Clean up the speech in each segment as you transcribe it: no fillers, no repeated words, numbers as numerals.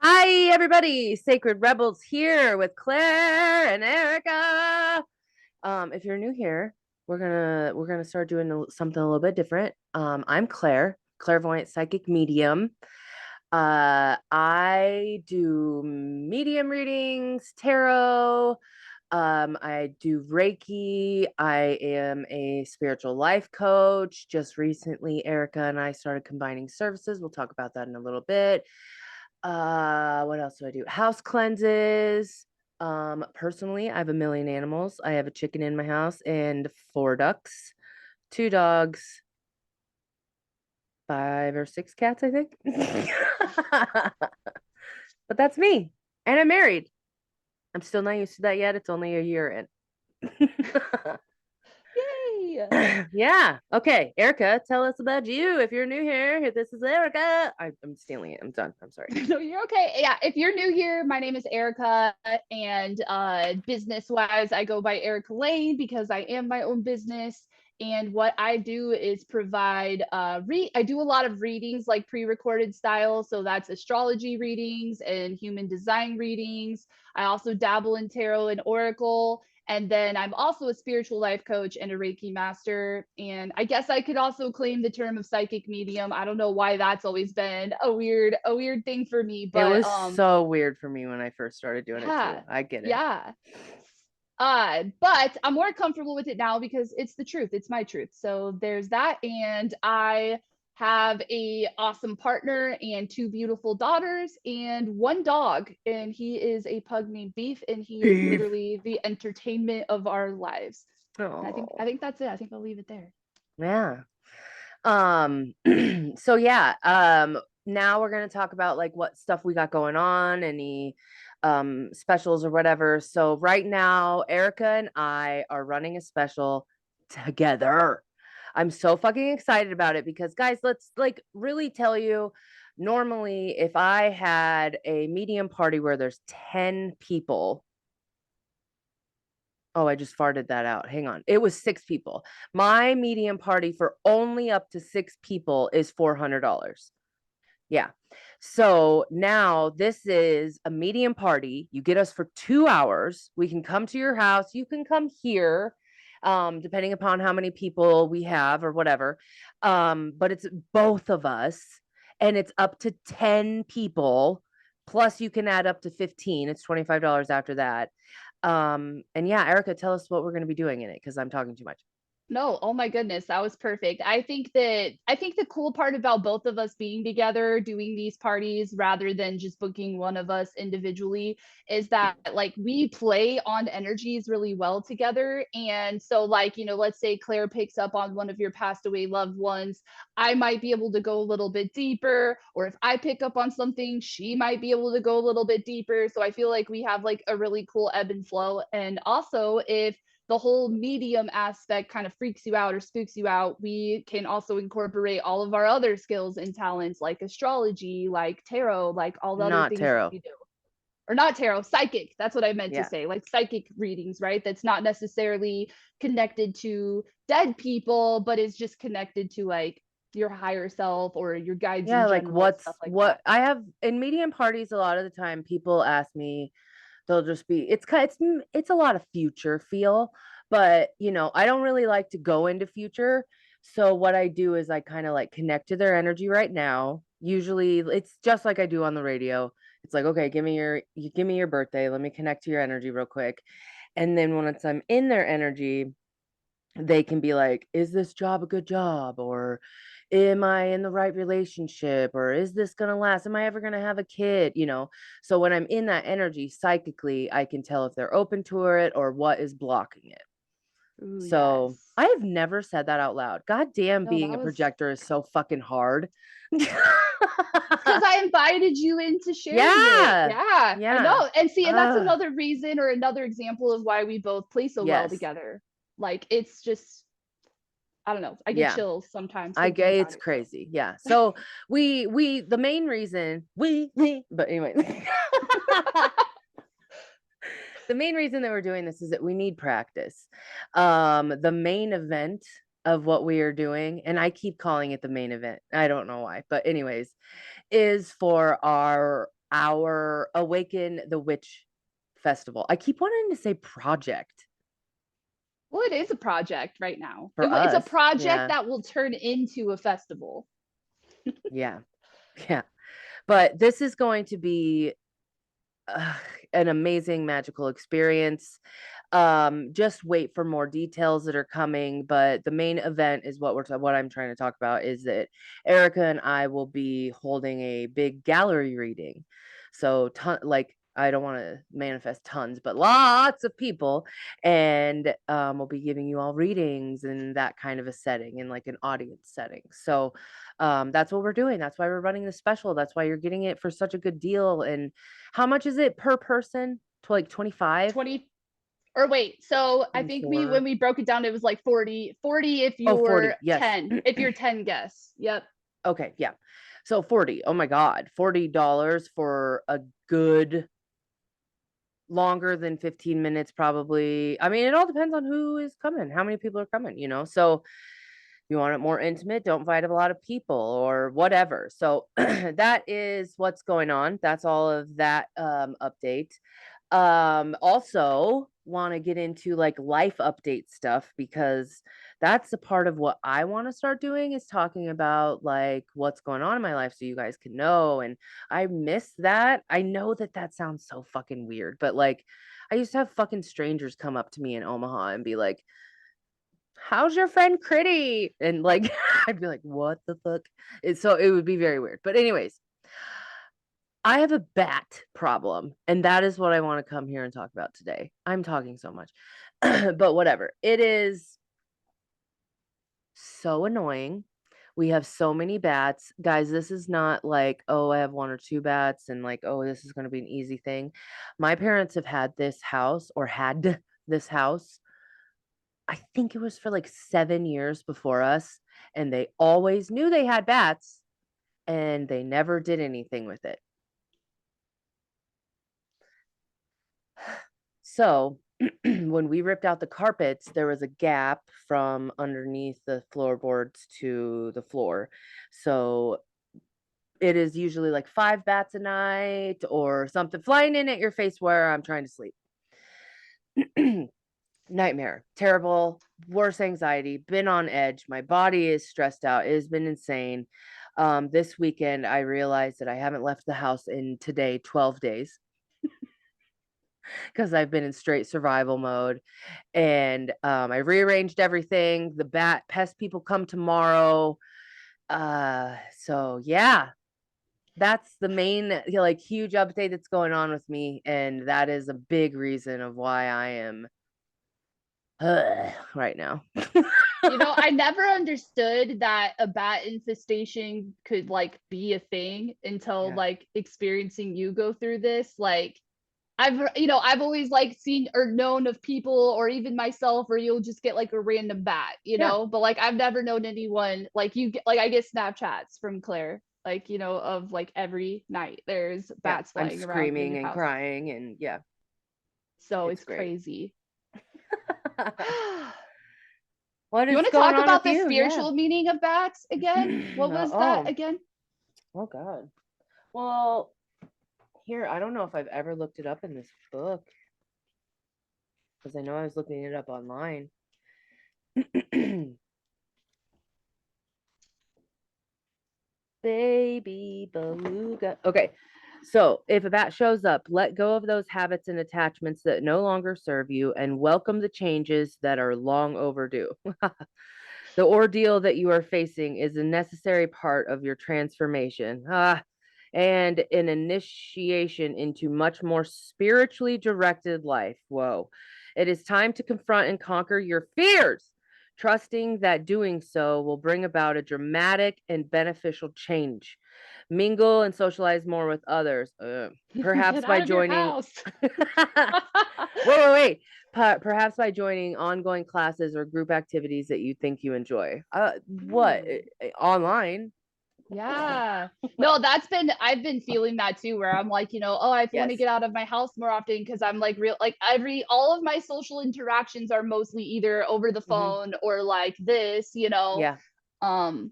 Hi, everybody. Sacred Rebels here with Claire and Erika. If you're new here, we're gonna start doing something a little bit different. I'm Claire, clairvoyant psychic medium. I do medium readings, tarot. I do Reiki. I am a spiritual life coach. Just recently, Erika and I started combining services. We'll talk about that in a little bit. What else do I do? House cleanses. Personally, I have a million animals. I have a chicken in my house and four ducks, two dogs, five or six cats, I think. But that's me. And I'm married. I'm still not used to that yet. It's only a year in. Yay! Yeah. Okay. Erica, tell us about you. If you're new here, this is Erica. I'm stealing it. I'm done. I'm sorry. No, you're okay. Yeah, if you're new here, my name is Erica, and business-wise, I go by Erica Lane because I am my own business. And what I do is provide I do a lot of readings like pre-recorded style. So that's astrology readings and human design readings. I also dabble in tarot and oracle. And then I'm also a spiritual life coach and a Reiki master. And I guess I could also claim the term of psychic medium. I don't know why that's always been a weird thing for me, It but was so weird for me when I first started doing it too. yeah. I get it. Yeah. But I'm more comfortable with it now because it's the truth. It's my truth. So there's that. And I have a awesome partner and two beautiful daughters and one dog. And he is a pug named Beef, and he is Beef. literally the entertainment of our lives. And I think Oh, I think that's it. I think I'll leave it there. yeah. Um, so yeah, now we're gonna talk about like what stuff we got going on, any specials or whatever. So right now, Erica and I are running a special together. I'm so fucking excited about it because guys, let's like really tell you, normally if I had a medium party where there's 10 people. Oh, I just farted that out. Hang on. It was six people. My medium party for only up to six people is $400. Yeah. So now this is a medium party. You get us for 2 hours. We can come to your house. You can come here, depending upon how many people we have or whatever. But it's both of us, and it's up to 10 people. Plus, you can add up to 15. It's $25 after that. And yeah, Erica, tell us what we're going to be doing in it because I'm talking too much. No, oh my goodness, that was perfect. I think the cool part about both of us being together doing these parties rather than just booking one of us individually is that like we play on energies really well together. And so like, let's say Claire picks up on one of your passed away loved ones, I might be able to go a little bit deeper, or if I pick up on something, she might be able to go a little bit deeper. So I feel like we have like a really cool ebb and flow. And also if the whole medium aspect kind of freaks you out or spooks you out, we can also incorporate all of our other skills and talents like astrology, like tarot, like all the other Not things that tarot. we do. Or not tarot, psychic. That's what I meant to Yeah. say. Like psychic readings, right? That's not necessarily connected to dead people, but is just connected to like your higher self or your guides in Yeah, like general, what's stuff like that. what I have in medium parties a lot of the time people ask me, they'll just be it's a lot of future feel, but I don't really like to go into future. So what I do is I kind of like connect to their energy right now. Usually it's just like I do on the radio. It's like, okay, give me your birthday. Let me connect to your energy real quick. And then once I'm in their energy, they can be like, is this job a good job? Or am I in the right relationship? Or is this going to last? Am I ever going to have a kid? So when I'm in that energy psychically, I can tell if they're open to it or what is blocking it. Ooh, So yes. I have never said that out loud. God damn, No, being that a was projector is so fucking hard. it's because I invited you into sharing it. Yeah. Yeah, I Yeah. know. And see, and that's uh, another reason or another example of why we both play so well yes. together. Like it's just, I don't know. I get Yeah. chills sometimes I thinking get about it's it. crazy. Yeah. So the main reason but anyway, the main reason that we're doing this is that we need practice. The main event of what we are doing, and I keep calling it the main event. I don't know why, but anyways, is for our our Awaken the Witch Festival. I keep wanting to say project Well, it is a project right now. for It's a us. project Yeah. that will turn into a festival. Yeah. Yeah. But this is going to be uh, an amazing magical experience. Just wait for more details that are coming, but the main event is what I'm trying to talk about is that Erika and I will be holding a big gallery reading. So like I don't want to manifest tons, but lots of people, and we'll be giving you all readings in that kind of a setting, in like an audience setting. So that's what we're doing. That's why we're running the special. That's why you're getting it for such a good deal. And how much is it per person? To like 25? 20 or wait, so I think when 24. we broke it down, it was like 40 if Oh, you're 40. Yes. 10. If you're 10 guests. Yep. Okay, yeah. So 40. Oh my God. $40 for a good longer than 15 minutes probably. I mean, it all depends on who is coming, how many people are coming, you know. So you want it more intimate, don't invite a lot of people or whatever. So that is what's going on. That's all of that update. Also want to get into like life update stuff because that's a part of what I want to start doing is talking about like what's going on in my life so you guys can know. And I miss that. I know that that sounds so fucking weird, but like I used to have fucking strangers come up to me in Omaha and be like, how's your friend Critty? And like I'd be like, what the fuck? So it would be very weird. But anyways, I have a bat problem, and that is what I want to come here and talk about today. I'm talking so much. But whatever. It is so annoying. We have so many bats. Guys, this is not like, oh, I have one or two bats and like, oh, this is going to be an easy thing. My parents have had this house or had this house. I think it was for like 7 years before us, and they always knew they had bats and they never did anything with it. So when we ripped out the carpets, there was a gap from underneath the floorboards to the floor. So it is usually like 5 bats a night or something flying in at your face where I'm trying to sleep. Nightmare, terrible, worse anxiety, been on edge. My body is stressed out. It has been insane. This weekend, I realized that I haven't left the house in today 12 days because I've been in straight survival mode. And I rearranged everything. The bat pest people come tomorrow. So yeah, that's the main like huge update that's going on with me, and that is a big reason of why I am right now. I never understood that a bat infestation could like be a thing until Yeah. like experiencing you go through this. Like I've always like seen or known of people or even myself where you'll just get like a random bat, Yeah. but like I've never known anyone like you get like I get Snapchats from Claire, like, of like every night there's Yeah. bats I'm flying around in screaming your and house. crying and yeah, So it's it's great. crazy. What You is want to going talk on with about the you? Yeah. spiritual meaning of bats again? What was that Oh, again? oh God. Well, here, I don't know if I've ever looked it up in this book because I know I was looking it up online. Baby beluga. Okay. So if a bat shows up, let go of those habits and attachments that no longer serve you and welcome the changes that are long overdue. The ordeal that you are facing is a necessary part of your transformation. And an initiation into much more spiritually directed life. Whoa. It is time to confront and conquer your fears, trusting that doing so will bring about a dramatic and beneficial change. Mingle and socialize more with others, perhaps Get by out of your joining. house. Wait. Perhaps by joining ongoing classes or group activities that you think you enjoy. What? Ooh. Online? Yeah. No, I've been feeling that too, where I'm like, oh, I want to Yes. get out of my house more often because I'm like like all of my social interactions are mostly either over the Hmm. phone or like this. Yeah. Um,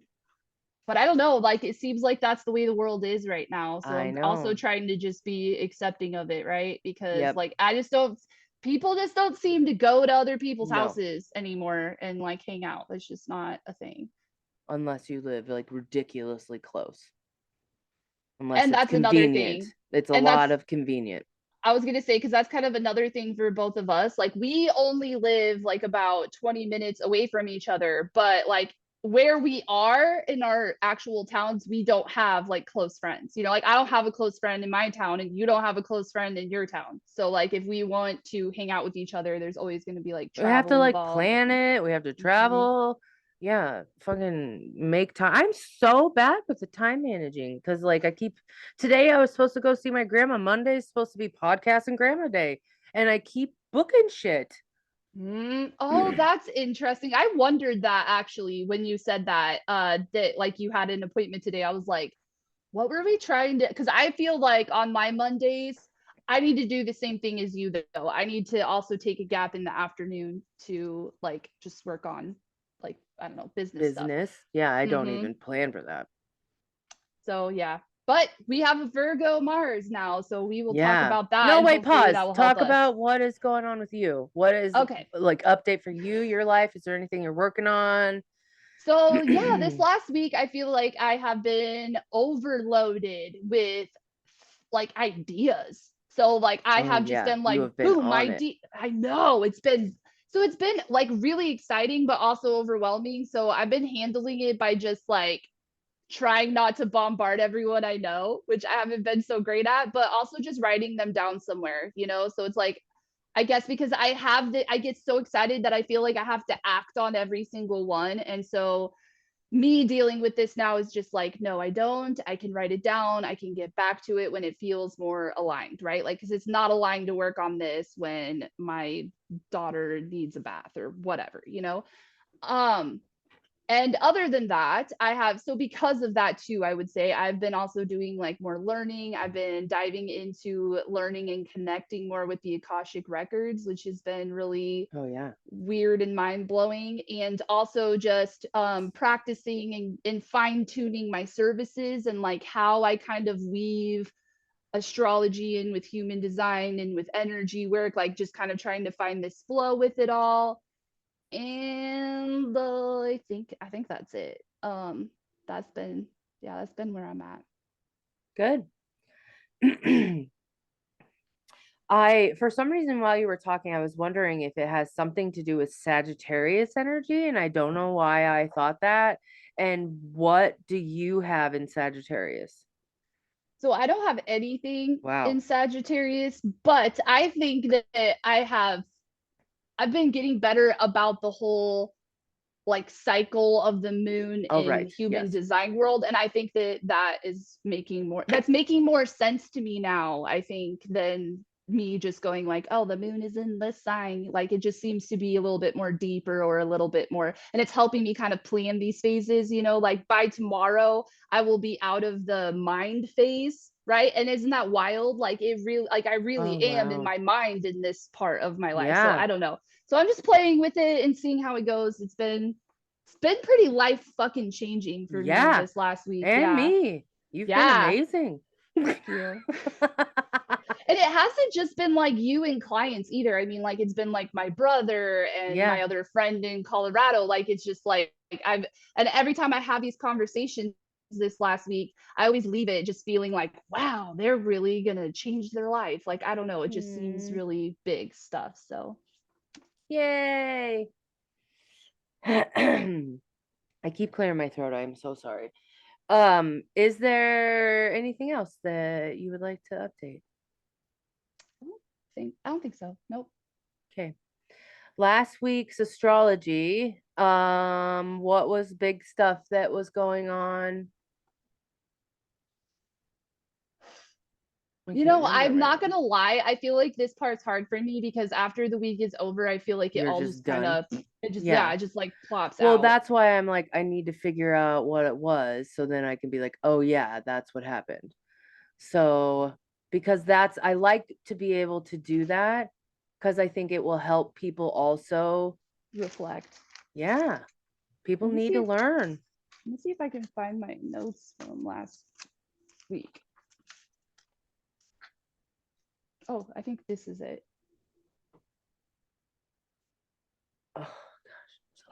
But I don't know, like it seems like that's the way the world is right now. So I I'm also know. trying to just be accepting of it, right? Because Yep. like I just don't people just don't seem to go to other people's No. houses anymore and like hang out. It's just not a thing. Unless you live like ridiculously close. Unless And it's that's another convenient. thing. It's a And that's lot of convenient. I was gonna say, because that's kind of another thing for both of us. Like we only live like about 20 minutes away from each other, but like where we are in our actual towns, we don't have like close friends. You know, like I don't have a close friend in my town and you don't have a close friend in your town. So like if we want to hang out with each other, there's always gonna be like We have travel to like involved. plan it. We have to Mhm. travel. Yeah, fucking make time. I'm so bad with the time managing because like today I was supposed to go see my grandma. Monday is supposed to be podcast and grandma day. And I keep booking shit. Oh, that's interesting. I wondered that actually when you said that, that like you had an appointment today. I was like, what were we trying to? Because I feel like on my Mondays, I need to do the same thing as you, though. I need to also take a gap in the afternoon to like just work on like, I don't know, business stuff. Business. Yeah, I don't Hmm. even plan for that. So yeah. But we have a Virgo Mars now, so we will talk Yeah. about that No, and wait, hopefully pause. that will help Talk us. about what is going on with you. What is Okay. like update for you, your life? Is there anything you're working on? So yeah, this last week I feel like I have been overloaded with like ideas. So like I Oh have just yeah, been you like have been boom on it. idea. I know it's been like really exciting but also overwhelming. So I've been handling it by just like trying not to bombard everyone I know, which I haven't been so great at, but also just writing them down somewhere, you know? So it's like I guess because I get so excited that I feel like I have to act on every single one. And so me dealing with this now is just like, no, I don't. I can write it down. I can get back to it when it feels more aligned, right? Like, because it's not aligned to work on this when my daughter needs a bath or whatever, you know? Um, and other than that, I have, so because of that too, I would say I've been also doing like more learning. I've been diving into learning and connecting more with the Akashic records, which has been really Oh yeah. weird and mind blowing. And also just practicing and fine tuning my services and like how I kind of weave astrology in with human design and with energy work, like just kind of trying to find this flow with it all. And I think that's it. That's been yeah, that's been where I'm at. Good. I, for some reason, while you were talking, I was wondering if it has something to do with Sagittarius energy, and I don't know why I thought that. And what do you have in Sagittarius? So I don't have anything Wow. in Sagittarius, but I think that I've been getting better about the whole like cycle of the moon Oh, in right. human Yes. design world, and I think that that's making more sense to me now, I think, than me just going like, oh, the moon is in this sign. Like it just seems to be a little bit more deeper or a little bit more, and it's helping me kind of plan these phases, you know, like by tomorrow I will be out of the mind phase, right? And isn't that wild? Like it really, like I Oh, really am in wow. my mind in this part of my life. So Yeah. I don't know, so I'm just playing with it and seeing how it goes. It's been pretty life fucking changing for me Yeah. this last week. And Yeah. me. You've been Yeah. amazing. Thank you. And it hasn't just been like you and clients either. I mean, like it's been like my brother and Yeah. my other friend in Colorado. Like it's just like I've and every time I have these conversations this last week, I always leave it just feeling like, wow, they're really gonna change their life. Like I don't know, it just seems Mm. really big stuff. So Yay. I keep clearing my throat. I'm so sorry. Is there anything else that you would like to update? I don't think so. Nope. Okay. Last week's astrology. What was big stuff that was going on? I You can't know, remember I'm right not now. gonna lie. I feel like this part's hard for me because after the week is over, I feel like it You're all just just kind done. of, it just, yeah, Yeah. it just like plops Well, out. that's why I'm like, I need to figure out what it was so then I can be like, oh, yeah, that's what happened. So, because I like to be able to do that because I think it will help people also. Reflect. Yeah, people Let me need see to if learn. Let me see if I can find my notes from last week. Oh, I think this is it. Oh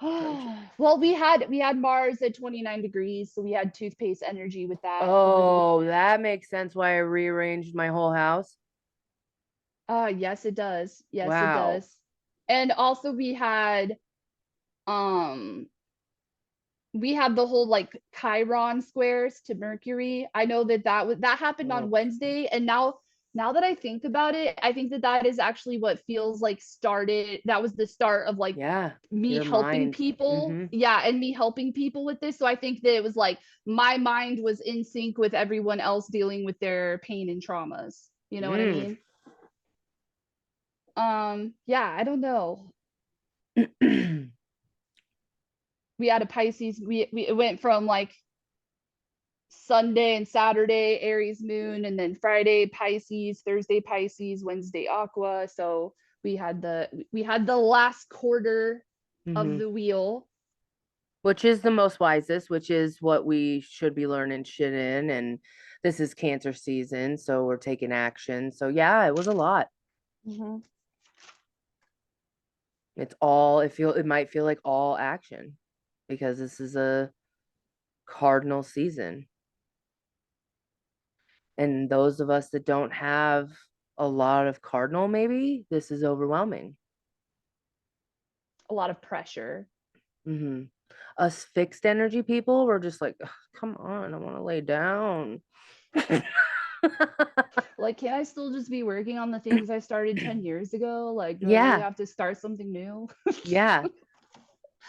gosh. Well, we had Mars at 29 degrees, so we had toothpaste energy with that over the week. Oh, that makes sense why I rearranged my whole house. Yes, it does. Yes, it Wow. does. And also um we had the whole like Chiron squares to Mercury. I know that happened on Oh, Wednesday, and now that I think about it, I think that is actually what feels like started. That was the start of like yeah. me Your helping mind. people. Mm-hmm. Yeah, and me helping people with this. So I think that it was like my mind was in sync with everyone else dealing with their pain and traumas. You know what I Mm. mean? Yeah, I don't know. We had a Pisces. We it went from like Sunday and Saturday Aries moon, and then Friday Pisces, Thursday Pisces, Wednesday Aqua. So we had the last quarter of hmm the wheel. Which is the most wisest, which is what we should be learning shit in. And this is Cancer season, so we're taking action. So yeah, it was a lot. Mm-hmm. It might feel like all action because this is a cardinal season. And those of us that don't have a lot of cardinal, maybe this is overwhelming. A lot of pressure. hmm Us fixed energy people, we're just like, come on, I want to lay down. Like, can I still just be working on the things I started 10 years ago? Like, do I really Yeah, have to start something new? yeah.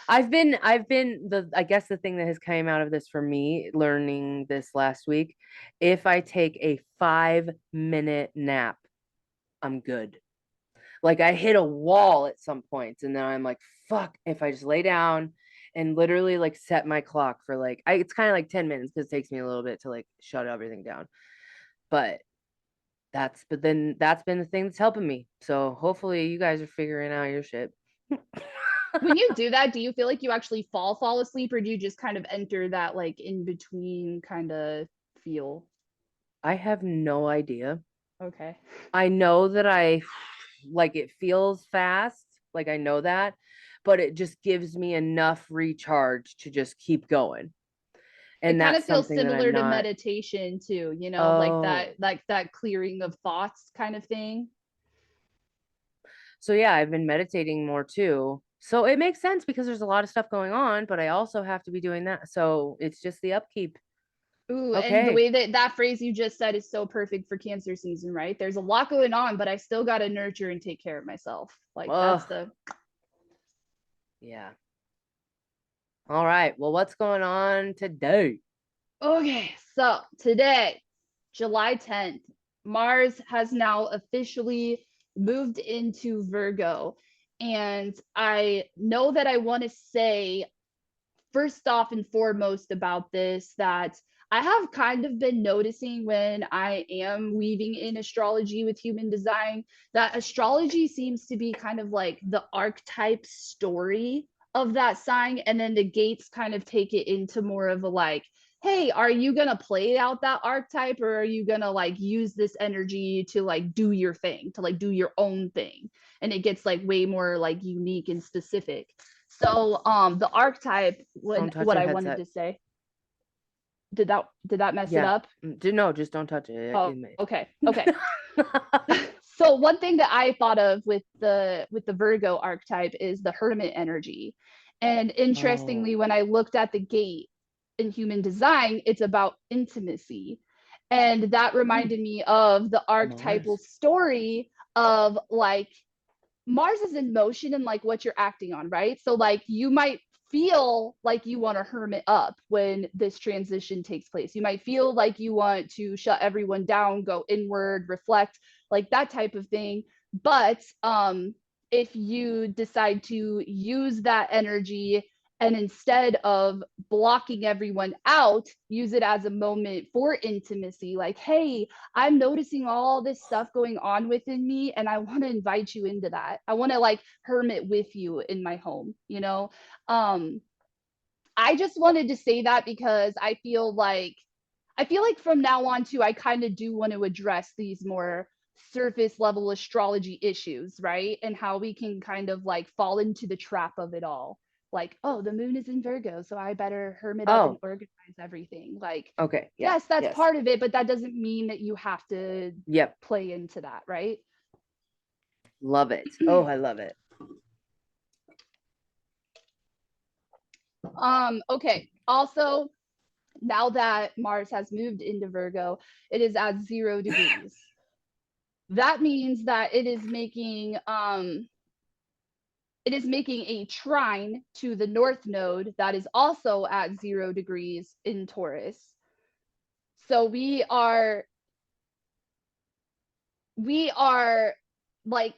I guess the thing that has came out of this for me, learning this last week, if I take a 5-minute nap, I'm good. Like I hit a wall at some points, and then I'm like, fuck, if I just lay down and literally like set my clock for like, it's kind of like 10 minutes because it takes me a little bit to like shut everything down. But that's been the thing that's helping me. So hopefully you guys are figuring out your shit. When you do that, do you feel like you actually fall asleep, or do you just kind of enter that like in between kind of feel? I have no idea. Okay. I know that I like it feels fast, like I know that, but it just gives me enough recharge to just keep going. It And kind of that's feels something that I'm similar to not. meditation too, Oh, like that clearing of thoughts kind of thing. so yeah, I've been meditating more too. So it makes sense because there's a lot of stuff going on, but I also have to be doing that. So it's just the upkeep. Ooh, and the Okay. way that phrase you just said is so perfect for Cancer season, right? There's a lot going on, but I still got to nurture and take care of myself. Like that's Ugh. the Yeah. All right. Well, what's going on today? Okay, so today, July 10th, Mars has now officially moved into Virgo. And I know that I want to say, first off and foremost, about this that I have kind of been noticing when I am weaving in astrology with human design that astrology seems to be kind of like the archetype story of that sign. And then the gates kind of take it into more of a like, hey, are you going to play out that archetype, or are you going to like use this energy to like do your thing, to like do your own thing? And it gets like way more like unique and specific. So the archetype, Don't touch what your I wanted headset. to say, did that mess it Yeah. up? No, just don't touch it. Oh, okay. Okay. So one thing that I thought of with the Virgo archetype is the hermit energy. And interestingly, Oh, when I looked at the gate in human design, it's about intimacy. And that mm, reminded me of the archetypal Mars. story of like Mars is in motion and like what you're acting on, right? So like you might feel like you want to hermit up when this transition takes place. You might feel like you want to shut everyone down, go inward, reflect, like that type of thing. But if you decide to use that energy and instead of blocking everyone out, use it as a moment for intimacy, like, hey, I'm noticing all this stuff going on within me, and I want to invite you into that. I want to like hermit with you in my home. Um I just wanted to say that because I feel like from now on too, I kind of do want to address these more surface level astrology issues, right? And how we can kind of like fall into the trap of it all. Like, oh, the moon is in Virgo, so I better hermit up and Oh, organize everything. Like, okay. Yeah. yes, that's Yes. part of it, but that doesn't mean that you have to Yep. play into that, right? Love it. Oh, I love it. Okay. Also, now that Mars has moved into Virgo, it is at 0 degrees. That means that it is making a trine to the north node that is also at 0 degrees in Taurus. So we are like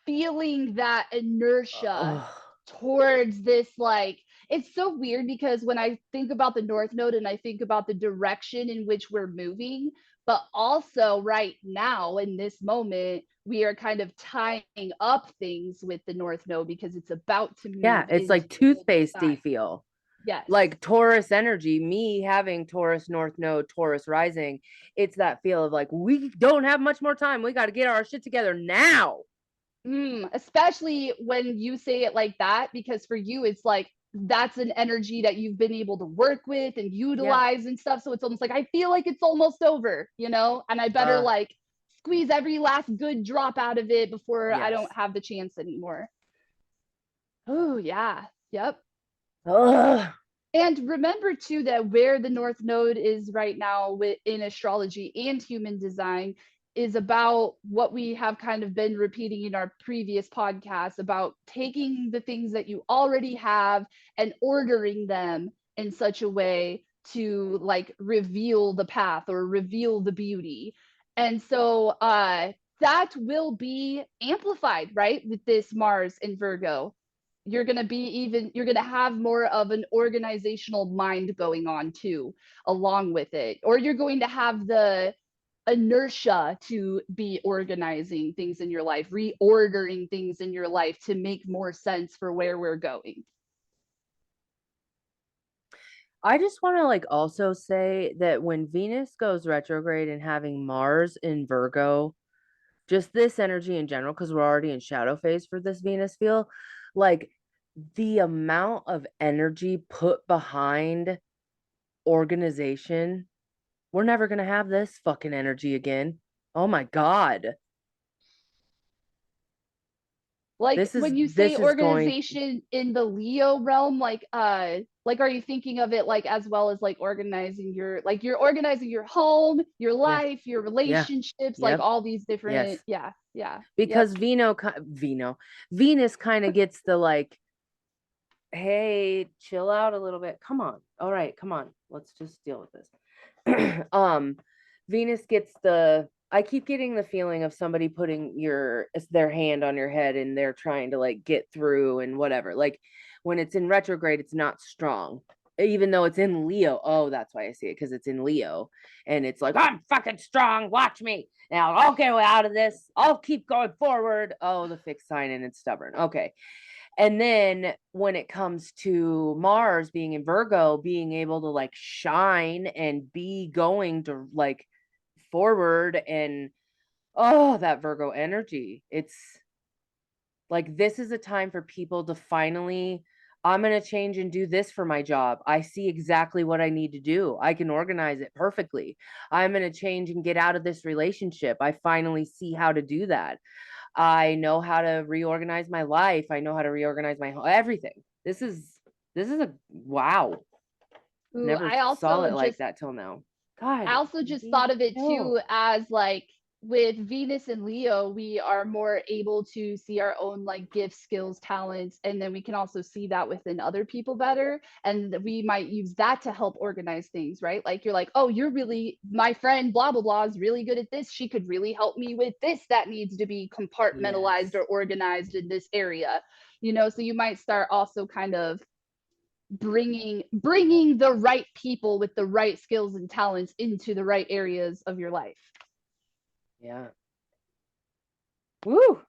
feeling that inertia Oh, towards this, like, it's so weird because when I think about the north node and I think about the direction in which we're moving, but also right now in this moment we are kind of tying up things with the north node because it's about to yeah. move It's into like the new toothpastey sign. feel. Yes. Like Taurus energy, me having Taurus North Node, Taurus rising, it's that feel of like, we don't have much more time. We got to get our shit together now. Especially when you say it like that, because for you, it's like that's an energy that you've been able to work with and Yeah. utilize and stuff. So it's almost like I feel like it's almost over, and I better Uh, like squeeze every last good drop out of it before I yes. don't have the chance anymore. Oh, yeah. Yep. Ugh. And remember too that where the North Node is right now in astrology and human design is about what we have kind of been repeating in our previous podcasts about taking the things that you already have and ordering them in such a way to like reveal the path or reveal the beauty. And so that will be amplified, right, with this Mars in Virgo. You're going to have more of an organizational mind going on too along with it, or you're going to have the inertia to be organizing things in your life, reordering things in your life to make more sense for where we're going. I just want to like also say that when Venus goes retrograde and having Mars in Virgo, just this energy in general, because we're already in shadow phase for this Venus feel, like the amount of energy put behind organization, we're never going to have this fucking energy again. Oh my God. Like This is when you say this is going organization in the Leo realm, like are you thinking of it like as well as like organizing your, like you're organizing your home, your yeah. life, your Yeah. relationships, like Yep. all these different, Yes. yeah, yeah, yep. Because Venus kind of gets the like, hey, chill out a little bit. Come on. All right, come on. Let's just deal with this. Venus gets the I keep getting the feeling of somebody putting their hand on your head and they're trying to like get through and whatever. Like when it's in retrograde, it's not strong. Even though it's in Leo. Oh, that's why I see it, because it's in Leo. And it's like, I'm fucking strong. Watch me. Now I'll get out of this. I'll keep going forward. Oh, the fixed sign and it's stubborn. Okay. And then when it comes to Mars being in Virgo, being able to like shine and be going to like forward, and oh, that Virgo energy. It's like this is a time for people to finally, I'm going to change and do this for my job. I see exactly what I need to do. I can organize it perfectly. I'm going to change and get out of this relationship. I finally see how to do that. I know how to reorganize my life. I know how to reorganize my everything. This is a wow. Ooh, Never saw it like that till now. I God, also just Venus, thought of it no. too as like with Venus and Leo, we are more able to see our own like gifts, skills, talents, and then we can also see that within other people better. And we might use that to help organize things, right? Like you're like, oh, you're really, my friend, blah, blah, blah, is really good at this. She could really help me with this that needs to be compartmentalized Yes. or organized in this area, So you might start also kind of bringing the right people with the right skills and talents into the right areas of your life. Yeah. Woo.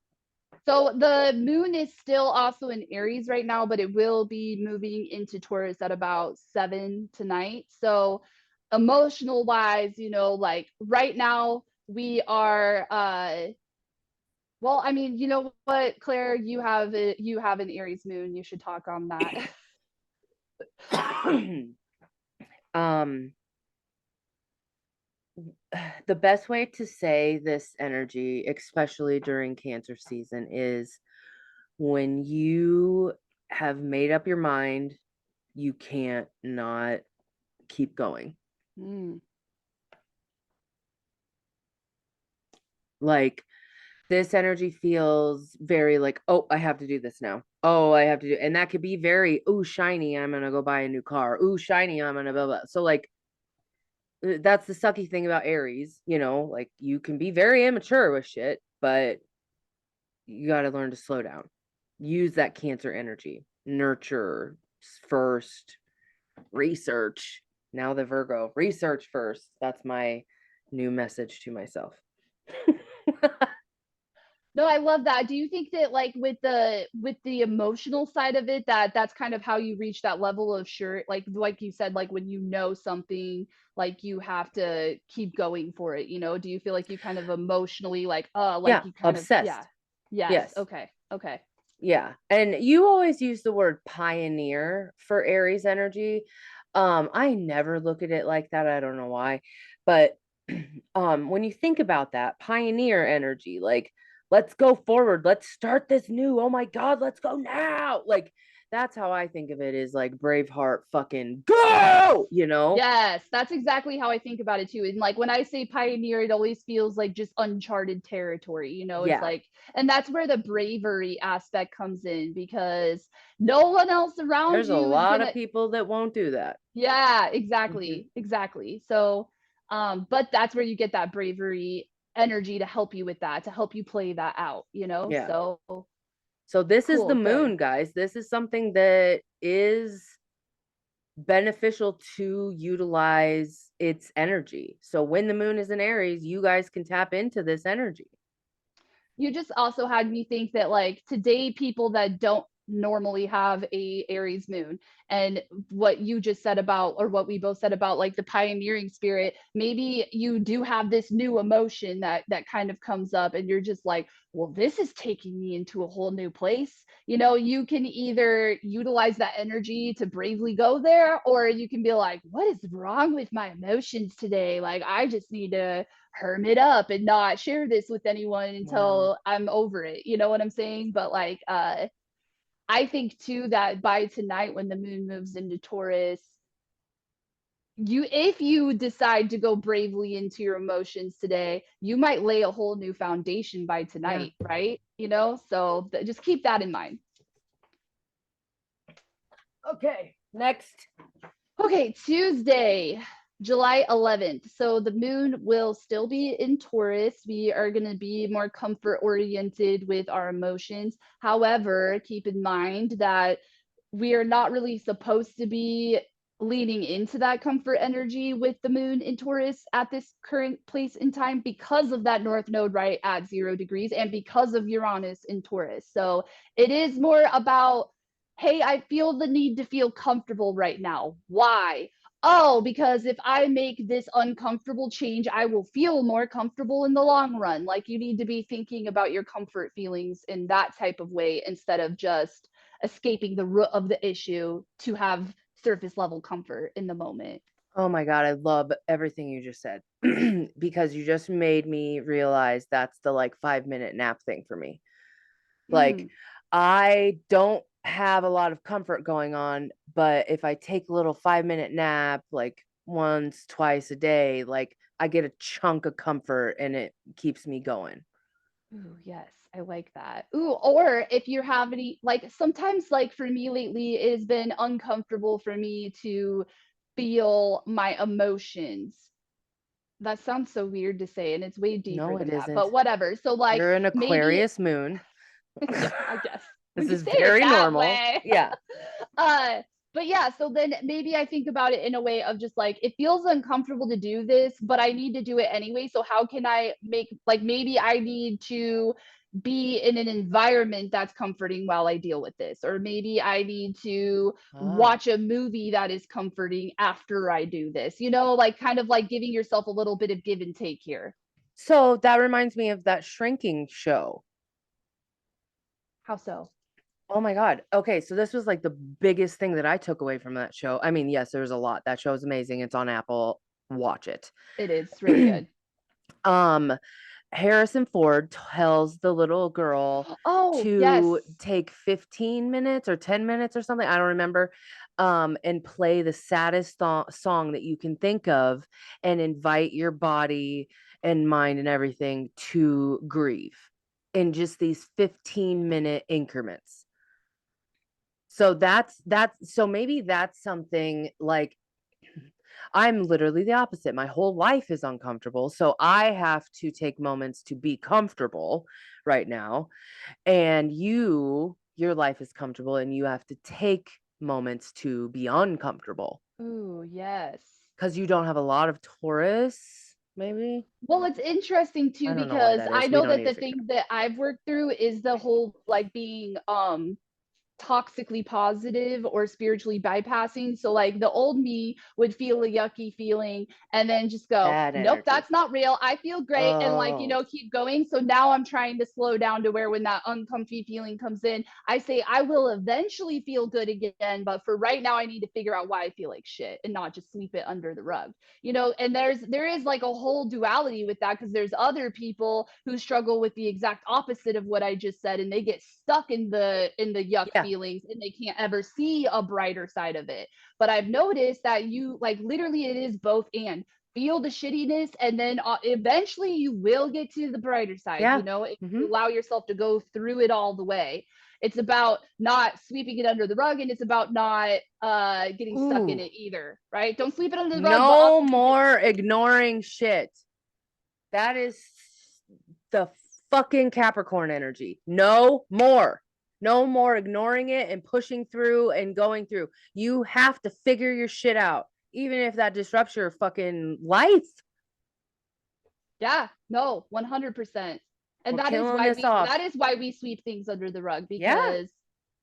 So the moon is still also in Aries right now, but it will be moving into Taurus at about 7 tonight. So emotional wise, like right now we are well, I mean, you know what, Claire, you have an Aries moon. You should talk on that. um the best way to say this energy, especially during Cancer season, is when you have made up your mind, you can't not keep going. Mm. Like, this energy feels very like, oh, I have to do this now. Oh, I have to do, and that could be very, oh, shiny, I'm gonna go buy a new car. Oh, shiny, I'm gonna blah blah. So like, that's the sucky thing about Aries, like you can be very immature with shit, but you got to learn to slow down. Use that Cancer energy. Nurture first, research. Now the Virgo, research first. That's my new message to myself. No, I love that. Do you think that like with the emotional side of it, that that's kind of how you reach that level of sure, like you said, like when you know something, like you have to keep going for it, Do you feel like you kind of emotionally like Yeah, you kind of, yeah. obsessed. Yes. Yes. Okay. Okay. Yeah. And you always use the word pioneer for Aries energy. I never look at it like that. I don't know why. But when you think about that, pioneer energy, like let's go forward, let's start this new. Oh my God, let's go now. Like that's how I think of it, is like Braveheart fucking go. Yes, that's exactly how I think about it too. And like when I say pioneer, it always feels like just uncharted territory, It's Yeah. like, and that's where the bravery aspect comes in, because no one else around There's a you is lot of gonna, people that won't do that. yeah, Mhm. exactly, exactly. So, but that's where you get that bravery energy to help you with that, to help you play that out, Yeah. So So this is the cool, good. moon, guys. This is something that is beneficial to utilize its energy. So when the moon is in Aries, you guys can tap into this energy. You just also had me think that like today people that don't normally have a Aries moon, and what you just said about, or what we both said about like the pioneering spirit, maybe you do have this new emotion that kind of comes up and you're just like, well, this is taking me into a whole new place. You can either utilize that energy to bravely go there, or you can be like, what is wrong with my emotions today? Like I just need to hermit up and not share this with anyone Wow. until I'm over it. You know what I'm saying? But like I think too that by tonight when the moon moves into Taurus, you if you decide to go bravely into your emotions today, you might lay a whole new foundation by Yeah. tonight, right? So just keep that in mind. Okay. Next. Okay, Tuesday, July 11th. So the moon will still be in Taurus. We are going to be more comfort oriented with our emotions. However, keep in mind that we are not really supposed to be leaning into that comfort energy with the moon in Taurus at this current place in time, because of that north node right at 0 degrees and because of Uranus in Taurus. So it is more about, hey, I feel the need to feel comfortable right now. Why? Oh, because if I make this uncomfortable change, I will feel more comfortable in the long run. Like you need to be thinking about your comfort feelings in that type of way instead of just escaping the root of the issue to have surface level comfort in the moment. Oh my God, I love everything you just said because you just made me realize that's the like 5 minute nap thing for me. Like, Mm. I don't have a lot of comfort going on, but if I take a little 5 minute nap, like once, twice a day, like I get a chunk of comfort and it keeps me going. Ooh, yes, I like that. Ooh, or if you're having like sometimes like for me lately, it has been uncomfortable for me to feel my emotions. That sounds so weird to say, and it's way deeper No, it than that, but isn't. whatever. So like You're an maybe, Aquarius moon. yeah, I guess This when you is say it very that normal. way. Yeah. uh but yeah, so then maybe I think about it in a way of just like, it feels uncomfortable to do this, but I need to do it anyway. So how can I make, like maybe I need to be in an environment that's comforting while I deal with this. Or maybe I need to Ah. watch a movie that is comforting after I do this, you know, like kind of like giving yourself a little bit of give and take here. So that reminds me of that shrinking show. How so? Oh my God. Okay, so this was like the biggest thing that I took away from that show. I mean, yes, there's a lot. That show is amazing. It's on Apple. Watch it. It is really good. um Harrison Ford tells the little girl Oh, to yes. take 15 minutes or 10 minutes or something, I don't remember, and play the saddest song that you can think of and invite your body and mind and everything to grieve in just these 15-minute increments. So so maybe that's something like I'm literally the opposite. My whole life is uncomfortable. So I have to take moments to be comfortable right now. And your life is comfortable and you have to take moments to be uncomfortable Ooh, yes. because you don't have a lot of Taurus, maybe. Well, it's interesting too I don't know why because that I is. We know don't that need to the figure thing that I've worked through is the whole like being toxically positive or spiritually bypassing. So like the old me would feel a yucky feeling and then just it go, out. Bad nope, energy. that's not real. I feel great. And like, you Oh, know, keep going. So now I'm trying to slow down to where when that uncomfy feeling comes in, I say I will eventually feel good again. But for right now, I need to figure out why I feel like shit and not just sweep it under the rug. You know, and there is like a whole duality with that because there's other people who struggle with the exact opposite of what I just said and they get stuck in the yuck yeah. feelings and they can't ever see a brighter side of it. But I've noticed that you like literally it is both and feel the shittiness and then eventually you will get to the brighter side, you Yeah. know, if Hmm. you allow yourself to go through it all the way. It's about not sweeping it under the rug and it's about not getting stuck in Ooh, it either, right? Don't sweep it under the rug, but no also don't get more stuck in it. ignoring shit. That is the fucking Capricorn energy. No more. No more ignoring it and pushing through and going through. You have to figure your shit out, even if that disrupts your fucking life. Yeah, no, 100%. And We're killing this off. that is why we sweep things under the rug Yeah, because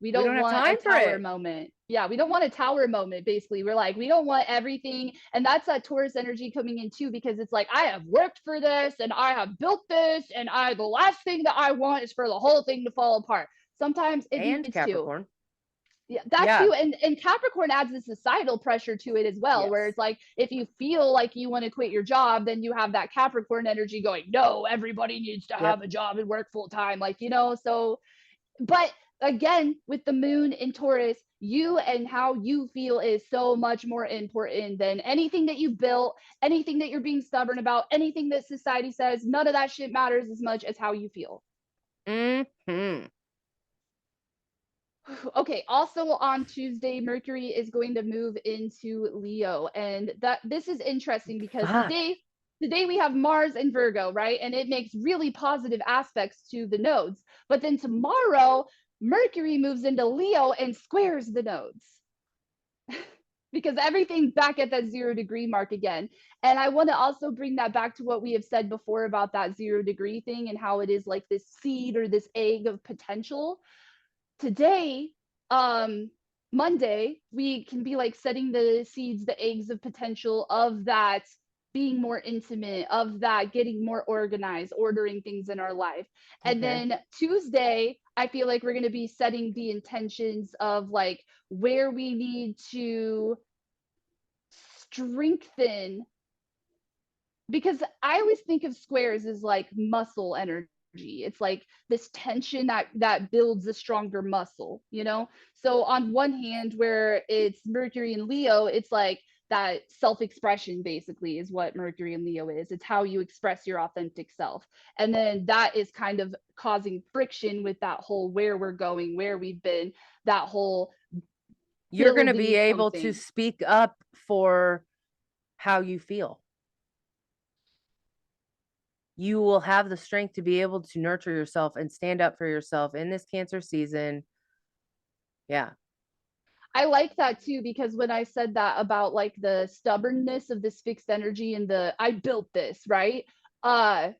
we we don't don't have want a time for tower it. moment. Yeah, we don't want a tower moment basically. We're like we don't want everything and that's that Taurus energy coming in too because it's like I have worked for this and I have built this and I the last thing that I want is for the whole thing to fall apart. Sometimes it And needs to. Capricorn. Yeah, that Yeah. too. And Capricorn adds the societal pressure to it as well, where Yes. it's like if you feel like you want to quit your job, then you have that Capricorn energy going, no, everybody needs to Yep. have a job and work full time. Like, you know, so but again, with the moon in Taurus, you and how you feel is so much more important than anything that you built, anything that you're being stubborn about, anything that society says. None of that shit matters as much as how you feel. Hmm. Okay, also on Tuesday, Mercury is going to move into Leo. And that this is interesting because Fuck. today we have Mars in Virgo, right? And it makes really positive aspects to the nodes. But then tomorrow, Mercury moves into Leo and squares the nodes because everything's back at that 0 degree mark again. And I want to also bring that back to what we have said before about that 0 degree thing and how it is like this seed or this egg of potential today, um, Monday, we can be like setting the seeds, the eggs of potential of that being more intimate, of that getting more organized, ordering things in our life. And Okay. then Tuesday, I feel like we're going to be setting the intentions of like where we need to strengthen because I always think of squares as like muscle energy. It's like this tension that builds a stronger muscle, you know? So on one hand where it's Mercury and Leo, it's like that self-expression basically is what Mercury and Leo is. It's how you express your authentic self. And then that is kind of causing friction with that whole where we're going, where we've been, that whole You're going to be building able to something. speak up for how you feel. You will have the strength to be able to nurture yourself and stand up for yourself in this Cancer season. Yeah. I like that too because when I said that about like the stubbornness of this fixed energy and the I built this, right? Uh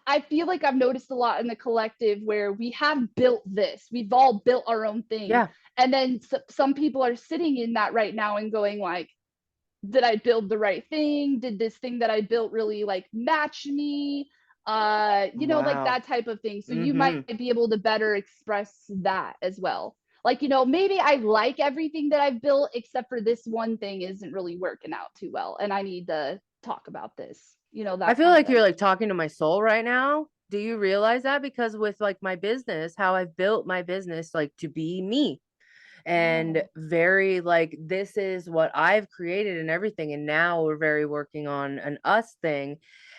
I feel like I've noticed a lot in the collective where we have built this. We've all built our own thing. Yeah. And then some people are sitting in that right now and going like, did I build the right thing? Did this thing that I built really like match me? Like Wow. that type of thing. So you might Mm-hmm. be able to better express that as well. Like, maybe I like everything that I've built, except for this one thing isn't really working out too well. And I need to talk about this, I that feel kind of like you're energy. like talking to my soul right now. Do you realize that? Because with like my business, how I've built my business like to be me and Oh, very like this is what I've created and everything. And now we're very working on an us thing.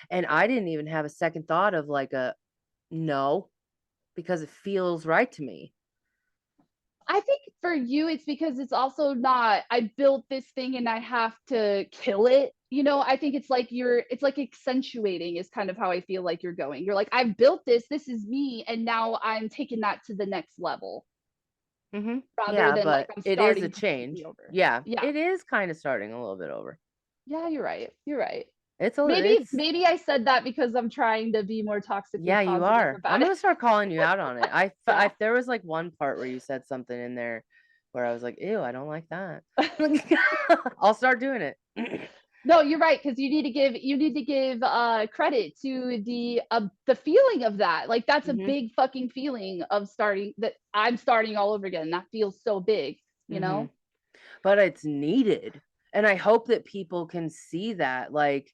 And I didn't even have a second thought of like a no, because it feels right to me. I think for you, it's because it's also not, I built this thing and I have to kill it. I think it's like accentuating is kind of how I feel like you're going. You're like, I've built this, this is me, and now I'm taking that to the next level Hmm. rather Yeah, than like but I'm it is a starting completely change. over. Yeah, Yeah. it is kind of starting a little bit over. Yeah, you're right. You're right. Maybe, It's maybe I said that because I'm trying to be more toxically Yeah, you positive are. I'm about it. gonna start calling you out on it. Yeah. There was like one part where you said something in there where I was like, ew, I don't like that. I'll start doing it. No, you're right, because you need to give credit to the feeling of that. Like that's a Hmm. big fucking feeling of starting that I'm starting all over again. That feels so big, you Hmm. know? But it's needed. And I hope that people can see that. Like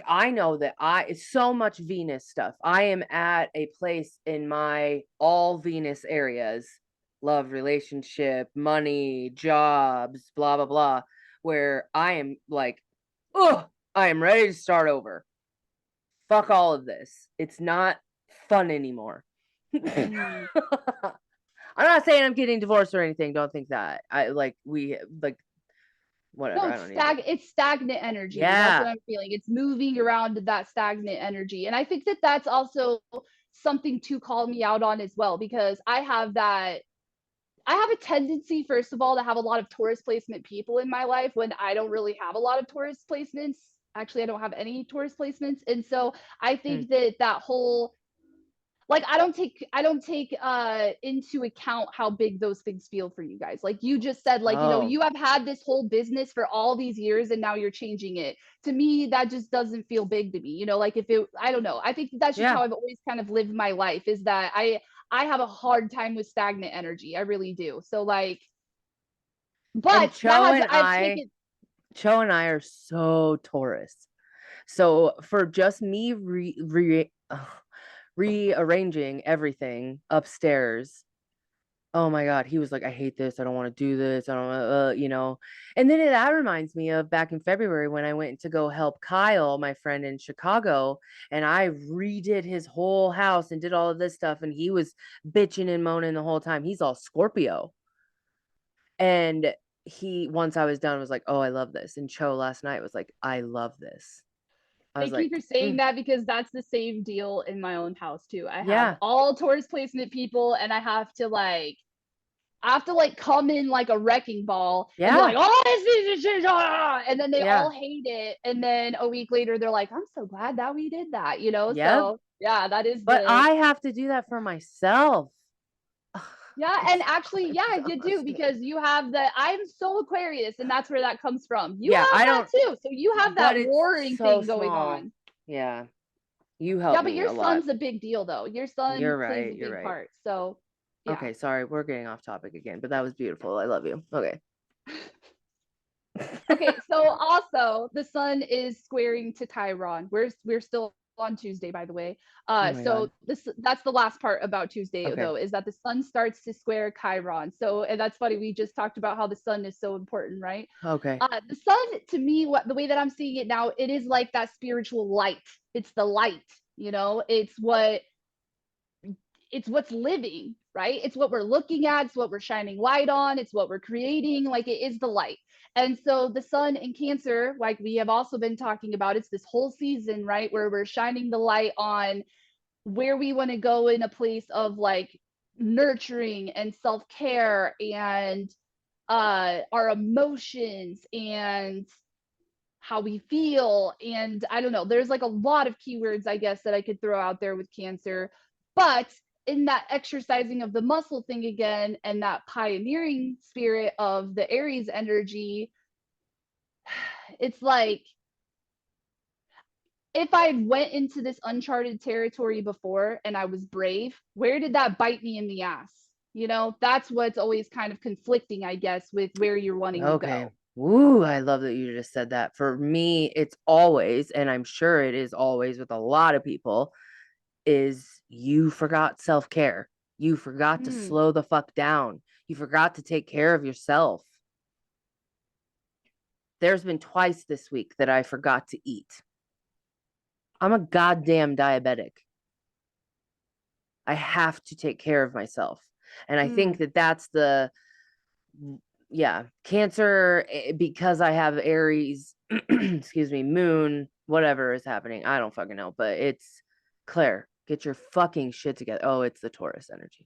I know that it's so much Venus stuff. I am at a place in my all Venus areas, love, relationship, money, jobs, blah blah blah, where I am like, oh, I am ready to start over. Fuck all of this. It's not fun anymore. I'm Mhm. not saying I'm getting divorced or anything. Don't think that. Like No, whatever. I don't need it. it's stagnant energy. That's what Yeah. I'm feeling. It's moving around that stagnant energy. And I think that that's also something to call me out on as well, because I have a tendency, first of all, to have a lot of Taurus placement people in my life when I don't really have a lot of Taurus placements. Actually, I don't have any Taurus placements. And so I Hmm. think that that whole, like, I don't take into account how big those things feel for you guys. Like you just said, like, Oh, you have had this whole business for all these years and now you're changing it. To me, that just doesn't feel big to me. Like if it, I don't know. I think that's just yeah. how I've always kind of lived my life, is that I have a hard time with stagnant energy. I really do. So like, And but Cho and I are so Taurus. So for just me rearranging everything upstairs, oh my God, he was like, I hate this. I don't want to do this. I don't, And then that reminds me of back in February when I went to go help Kyle, my friend in Chicago, and I redid his whole house and did all of this stuff. And he was bitching and moaning the whole time. He's all Scorpio. And once I was done, was like, oh, I love this. And Cho last night was like, I love this. I was thank you like, for saying "Mm, that, because that's the same deal in my own house too. I have yeah, all Taurus placement people and I have to like come in like a wrecking ball and be like, yeah, oh, this is shit, and then they yeah, all hate it. And then a week later, they're like, I'm so glad that we did that. yep. So yeah, that is But the, I have to do that for myself. yeah. It's And so actually, yeah, you do, exhausting. because you have I'm so Aquarius, and that's where that comes from. You Yeah, have I that don't, too. So you have but that it's warring so thing going small. on. Yeah, you Yeah, help but me your a lot. son's a big deal though. Your son You're plays right. a You're big right. part. So yeah. Okay, sorry, we're getting off topic again, but that was beautiful. I love you. Okay. Okay, so also the sun is squaring to Chiron. We're still on Tuesday, by the way. Oh my So God. that's the last part about Tuesday Okay. though, is that the sun starts to square Chiron. So, and that's funny. We just talked about how the sun is so important, right? Okay. The sun, to me, what the way that I'm seeing it now, it is like that spiritual light. It's the light. It's what's living, right? It's what we're looking at, it's what we're shining light on, it's what we're creating. Like it is the light. And so the sun in Cancer, like we have also been talking about, it's this whole season, right, where we're shining the light on where we want to go in a place of like nurturing and self-care and our emotions and how we feel. And I don't know, there's like a lot of keywords, I guess, that I could throw out there with Cancer. But in that exercising of the muscle thing again, and that pioneering spirit of the Aries energy, it's like, if I went into this uncharted territory before and I was brave, where did that bite me in the ass? You know, that's what's always kind of conflicting, I guess, with where you're wanting to Okay. go. Woo, I love that you just said that. For me, it's always, and I'm sure it is always with a lot of people, is you forgot self-care. You forgot to Mm, slow the fuck down. You forgot to take care of yourself. There's been twice this week that I forgot to eat. I'm a goddamn diabetic. I have to take care of myself. And I think mm. that that's the, yeah, Cancer, because I have Aries, excuse me, moon, whatever is happening. I don't fucking know, but it's Claire, get your fucking shit together. Oh, it's the Taurus energy.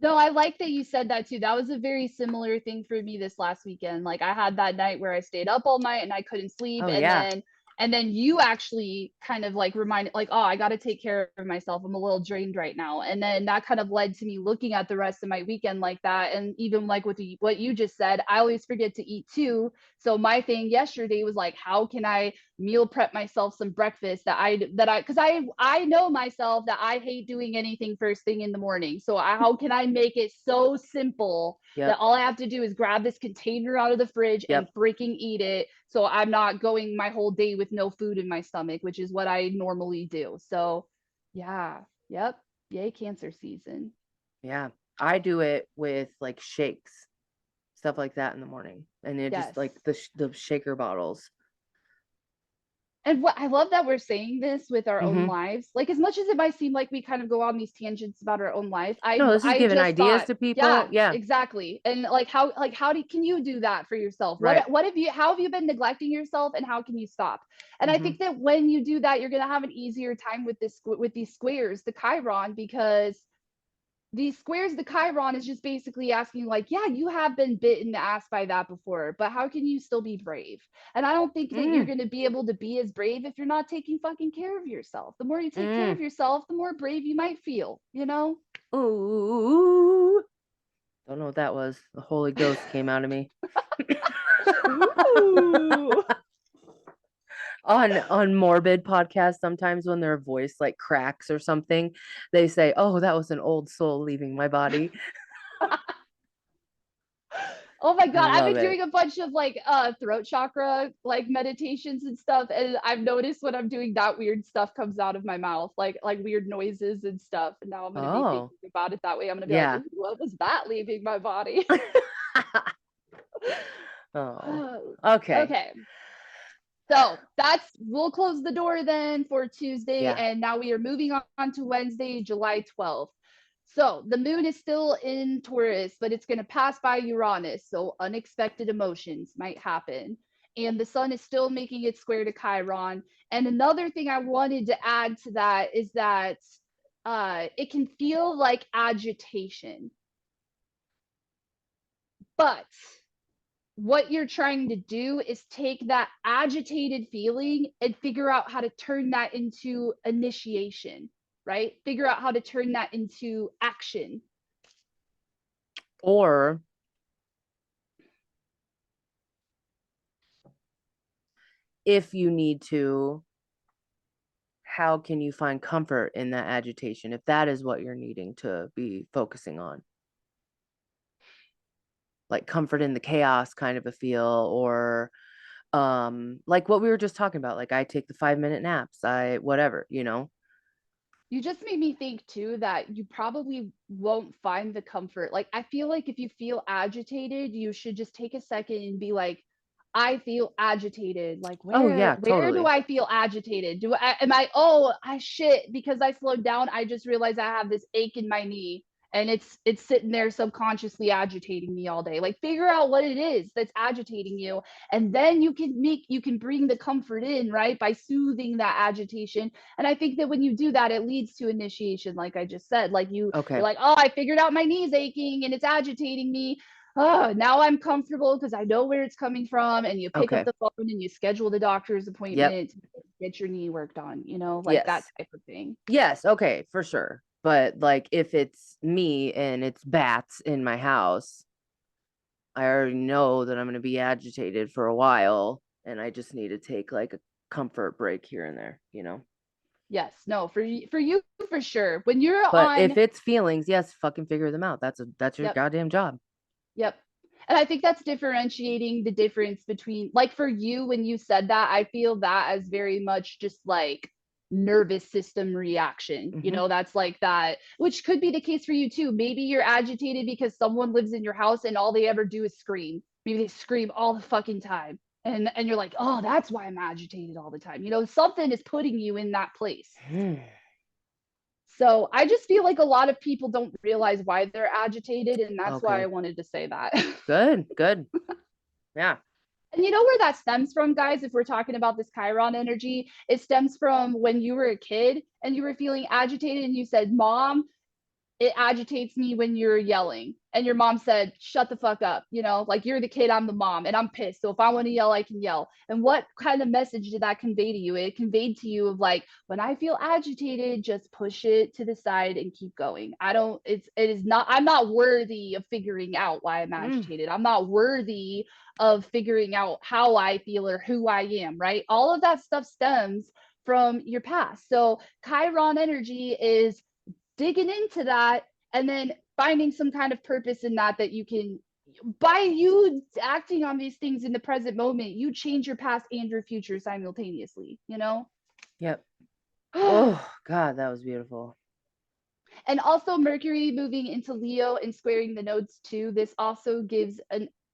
No, I like that you said that too. That was a very similar thing for me this last weekend. Like I had that night where I stayed up all night and I couldn't sleep, Oh, yeah. and then you actually kind of like reminded, like, oh, I got to take care of myself. I'm a little drained right now. And then that kind of led to me looking at the rest of my weekend like that. And even like with what you just said, I always forget to eat too. So my thing yesterday was like, how can I meal prep myself some breakfast because I know myself that I hate doing anything first thing in the morning. So how can I make it so simple that Yep. all I have to do is grab this container out of the fridge and Yep. freaking eat it, so I'm not going my whole day with no food in my stomach, which is what I normally do. So yeah, yep, yay Cancer season. Yeah. I do it with like shakes, stuff like that in the morning. And it just Yes. like the shaker bottles. And what I love that we're saying this with our own Mm-hmm. lives. Like as much as it might seem like we kind of go on these tangents about our own life, No, this is I giving just ideas thought, to people. yeah, Yeah. exactly. And like how can you do that for yourself? Right. What have you how have you been neglecting yourself and how can you stop? And I Mm-hmm. think that when you do that, you're gonna have an easier time with these squares, the Chiron, because these squares, the Chiron is just basically asking, like, yeah, you have been bit in the ass by that before, but how can you still be brave? And I don't think that you're Mm. going to be able to be as brave if you're not taking fucking care of yourself. The more you take care Mm. of yourself, the more brave you might feel, you know? Ooh. Don't know what that was. The Holy Ghost came out of me. Ooh. On morbid podcasts, sometimes when their voice like cracks or something, they say, "Oh, that was an old soul leaving my body." Oh my I god, I've love been it. doing a bunch of like throat chakra like meditations and stuff, and I've noticed when I'm doing that, weird stuff comes out of my mouth, like weird noises and stuff. And now I'm gonna be Oh, thinking about it that way. I'm gonna be like, yeah. ooh, what was that leaving my body? Oh, okay. Okay. So that's we'll close the door then for Tuesday, Yeah. and now we are moving on to Wednesday, July 12th. So the moon is still in Taurus, but it's going to pass by Uranus, so unexpected emotions might happen. And the sun is still making its square to Chiron. And another thing I wanted to add to that is that it can feel like agitation, but what you're trying to do is take that agitated feeling and figure out how to turn that into initiation, right? Figure out how to turn that into action. Or if you need to, how can you find comfort in that agitation if that is what you're needing to be focusing on? Like comfort in the chaos kind of a feel, or like what we were just talking about, like I take the 5 minute naps, I whatever, you know. You just made me think too that you probably won't find the comfort. Like, I feel like if you feel agitated, you should just take a second and be like, I feel agitated. Like, Oh yeah, where do totally. I feel agitated? Do I am I oh I shit because I slowed down, I just realized I have this ache in my knee and it's sitting there subconsciously agitating me all day. Like figure out what it is that's agitating you, and then you can bring the comfort in, right? By soothing that agitation. And I think that when you do that, it leads to initiation, like I just said. Like you're Okay. like, oh, I figured out my knees aching and it's agitating me. oh, now I'm comfortable because I know where it's coming from. And you pick up Okay. the phone and you schedule the doctor's Yep. appointment to get your knee worked on, like that Yes. type of thing. Yes. Okay, for sure. But like if it's me and it's bats in my house, I already know that I'm going to be agitated for a while and I just need to take like a comfort break here and there, you know? Yes, no, for you for sure. When you're But if on, it's feelings, yes, fucking figure them out. That's your yep, goddamn job. yep. And I think that's differentiating the difference between, like, for you, when you said that, I feel that as very much just like nervous system reaction. Hmm. That's like that, which could be the case for you too. Maybe you're agitated because someone lives in your house and all they ever do is scream. Maybe they scream all the fucking time. And you're like, oh, that's why I'm agitated all the time. Something is putting you in that place. So I just feel like a lot of people don't realize why they're agitated, and that's why I Okay. wanted to say that. Good. Good. Yeah. And you know where that stems from, guys? If we're talking about this Chiron energy, it stems from when you were a kid and you were feeling agitated and you said, Mom, it agitates me when you're yelling. And your mom said, shut the fuck up. Like, you're the kid, I'm the mom, and I'm pissed. So if I want to yell, I can yell. And what kind of message did that convey to you? It conveyed to you of like, when I feel agitated, just push it to the side and keep going. It is not, I'm not worthy of figuring out why I'm Mm. agitated. I'm not worthy of figuring out how I feel or who I am, right? All of that stuff stems from your past. So Chiron energy is digging into that and then finding some kind of purpose in that you can, by you acting on these things in the present moment, you change your past and your future simultaneously. Yep. Oh God, that was beautiful. And also Mercury moving into Leo and squaring the nodes too, this also gives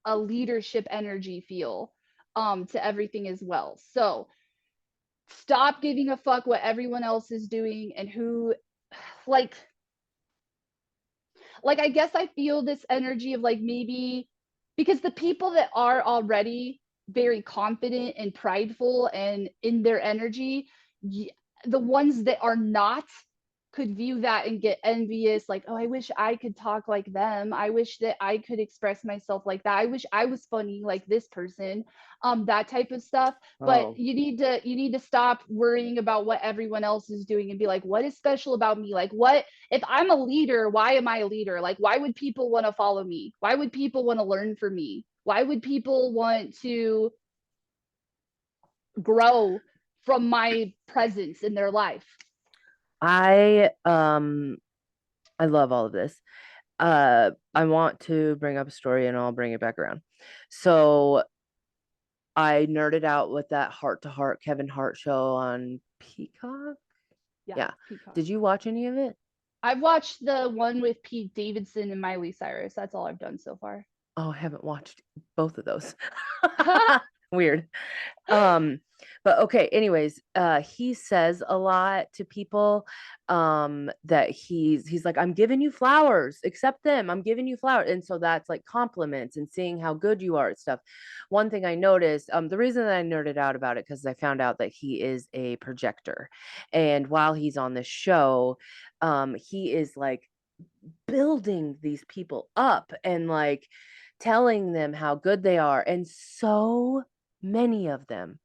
a leadership energy feel to everything as well. So stop giving a fuck what everyone else is doing and who, like, I guess I feel this energy of like, maybe because the people that are already very confident and prideful and in their energy, the ones that are not could view that and get envious, like, oh, I wish I could talk like them, I wish that I could express myself like that, I wish I was funny like this person, that type of stuff. But Oh, you need to stop worrying about what everyone else is doing and be like, what is special about me? Like, what if I'm a leader, why am I a leader? Like, why would people want to follow me? Why would people want to learn from me? Why would people want to grow from my presence in their life? I um I love all of this. I want to bring up a story and I'll bring it back around. So I nerded out with that Heart to Heart Kevin Hart show on Peacock. Yeah, Yeah. Peacock. Did you watch any of it? I've watched the one with Pete Davidson and Miley Cyrus. That's all I've done so far. Oh, I haven't watched both of those. Weird. Um, but okay, anyways, he says a lot to people, that he's like, I'm giving you flowers, accept them, I'm giving you flowers. And so that's like compliments and seeing how good you are at stuff. One thing I noticed, the reason that I nerded out about it, because I found out that he is a projector. And while he's on this show, he is like building these people up and like telling them how good they are. And so many of them,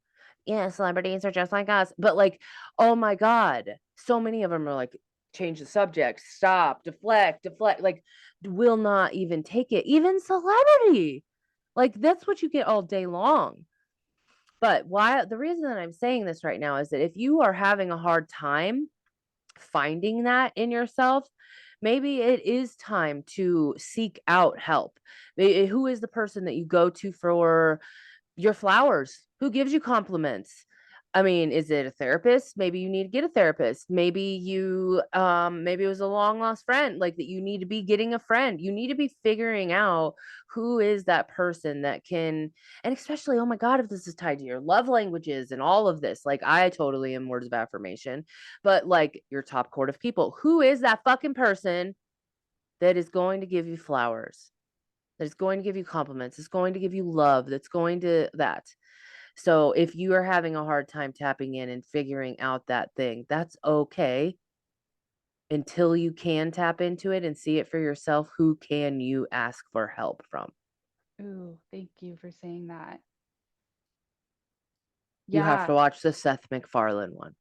yeah, celebrities are just like us. But like, oh my God, so many of them are like, change the subject, stop, deflect, like, will not even take it. Even celebrity. Like, that's what you get all day long. But why the reason that I'm saying this right now is that if you are having a hard time finding that in yourself, maybe it is time to seek out help. Who is the person that you go to for your flowers? Who gives you compliments? I mean, is it a therapist? Maybe you need to get a therapist. Maybe maybe it was a long lost friend, like that you need to be getting a friend. You need to be figuring out who is that person that can, and especially, oh my God, if this is tied to your love languages and all of this, like I totally am words of affirmation, but like your top court of people, who is that fucking person that is going to give you flowers? That is going to give you compliments, it's going to give you love, that's going to that. So if you are having a hard time tapping in and figuring out that thing, that's okay until you can tap into it and see it for yourself. Who can you ask for help from? Ooh, thank you for saying that. You have to Yeah. watch the Seth MacFarlane one.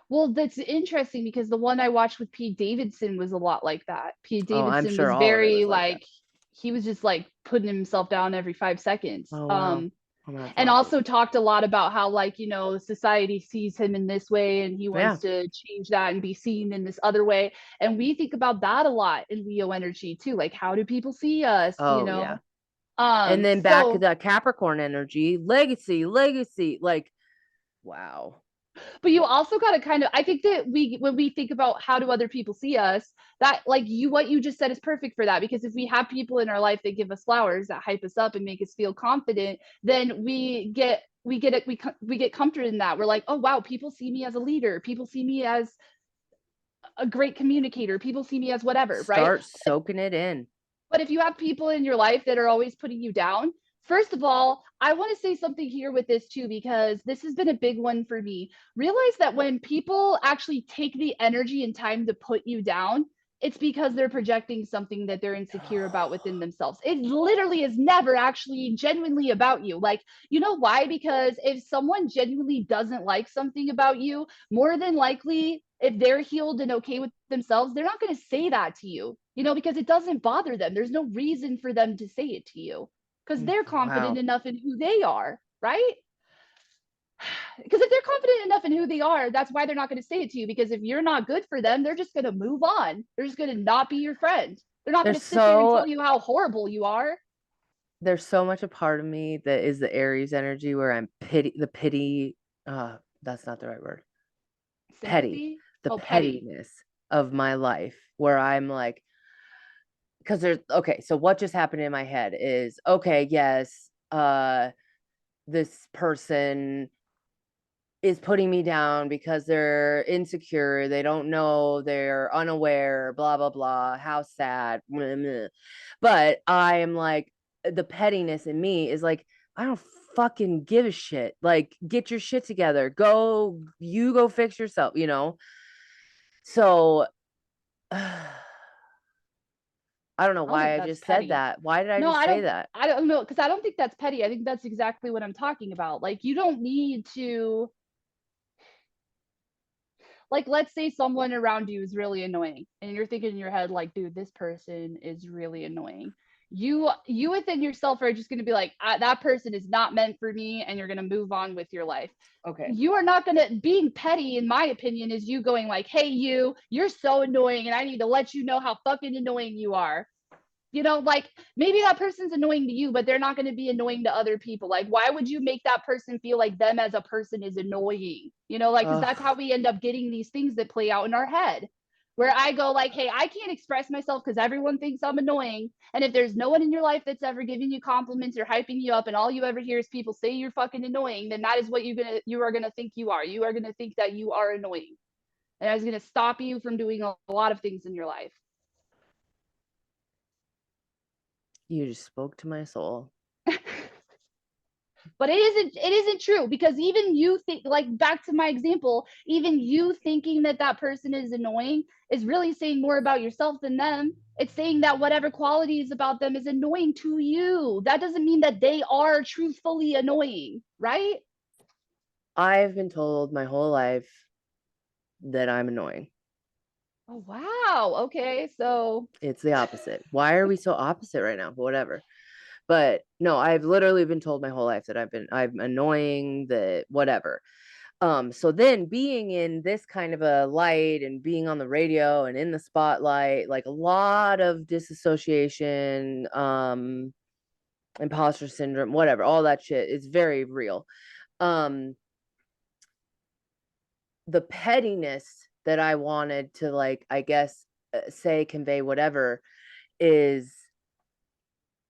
Well, that's interesting because the one I watched with Pete Davidson was a lot like that. Pete Oh, I'm Davidson sure was all of it very was like that. like he was just like putting himself down every 5 seconds. Oh wow. I'm gonna have to And watch it. also talked a lot about how like, society sees him in this way and he Yeah. wants to change that and be seen in this other way. And we think about that a lot in Leo energy too. Like how do people see us, Oh yeah. And then back to So the Capricorn energy, legacy, legacy. Like, wow. but you also got to kind of, I think that when we think about how do other people see us, that like what you just said is perfect for that. Because if we have people in our life that give us flowers, that hype us up and make us feel confident, then we get comforted in that. We're like, oh wow, people see me as a leader, people see me as a great communicator, people see me as whatever, right? Start soaking it in. But if you have people in your life that are always putting you down, first of all, I want to say something here with this too, because this has been a big one for me. Realize that when people actually take the energy and time to put you down, it's because they're projecting something that they're insecure about within themselves. It literally is never actually genuinely about you. Like, you know why? Because if someone genuinely doesn't like something about you, more than likely, if they're healed and okay with themselves, they're not going to say that to you, because it doesn't bother them. There's no reason for them to say it to you because they're confident Wow. enough in who they are, right? Because if they're confident enough in who they are, that's why they're not going to say it to you. Because if you're not good for them, they're just going to move on. They're just going to not be your friend. They're not going There's to sit there and so tell you how horrible you are. there's so much a part of me that is the Aries energy where I'm pity, that's not the right word. Petty. Sympathy? The Oh, petty. pettiness of my life where I'm like, because there's okay, so what just happened in my head is okay, yes, this person is putting me down because they're insecure, they don't know, they're unaware, blah blah blah, how sad, blah, blah. But I am like, the pettiness in me is like, I don't fucking give a shit, like get your shit together, go fix yourself. So I don't know I don't why think I that's just said petty. that. Why did I No, just say that? I don't know, because I don't think that's petty. I think that's exactly what I'm talking about. Like, you don't need to, like, let's say someone around you is really annoying and you're thinking in your head like, dude, this person is really annoying. You within yourself are just going to be like, that person is not meant for me, and you're going to move on with your life. Okay. You are not going to, being petty in my opinion is you going like, hey, you're so annoying and I need to let you know how fucking annoying you are. Like, maybe that person's annoying to you, but they're not going to be annoying to other people. Like, why would you make that person feel like them as a person is annoying? Like, because that's how Ugh. we end up getting these things that play out in our head, where I go like, hey, I can't express myself because everyone thinks I'm annoying. And if there's no one in your life that's ever giving you compliments or hyping you up, and all you ever hear is people say you're fucking annoying, then that is what you are gonna think you are. You are gonna think that you are annoying, and that's gonna stop you from doing a lot of things in your life. You just spoke to my soul. But it isn't true, because even you think, like, back to my example, even you thinking that that person is annoying is really saying more about yourself than them. It's saying that whatever qualities about them is annoying to you. That doesn't mean that they are truthfully annoying, right? I've been told my whole life that I'm annoying. Oh wow, okay, so It's the opposite. Why are we so opposite right now? But whatever. But no, I've literally been told my whole life that I'm annoying, that whatever. So then being in this kind of a light and being on the radio and in the spotlight, like a lot of disassociation, imposter syndrome, whatever, all that shit is very real. Um, the pettiness that I wanted to, like, I guess, say, convey, whatever, is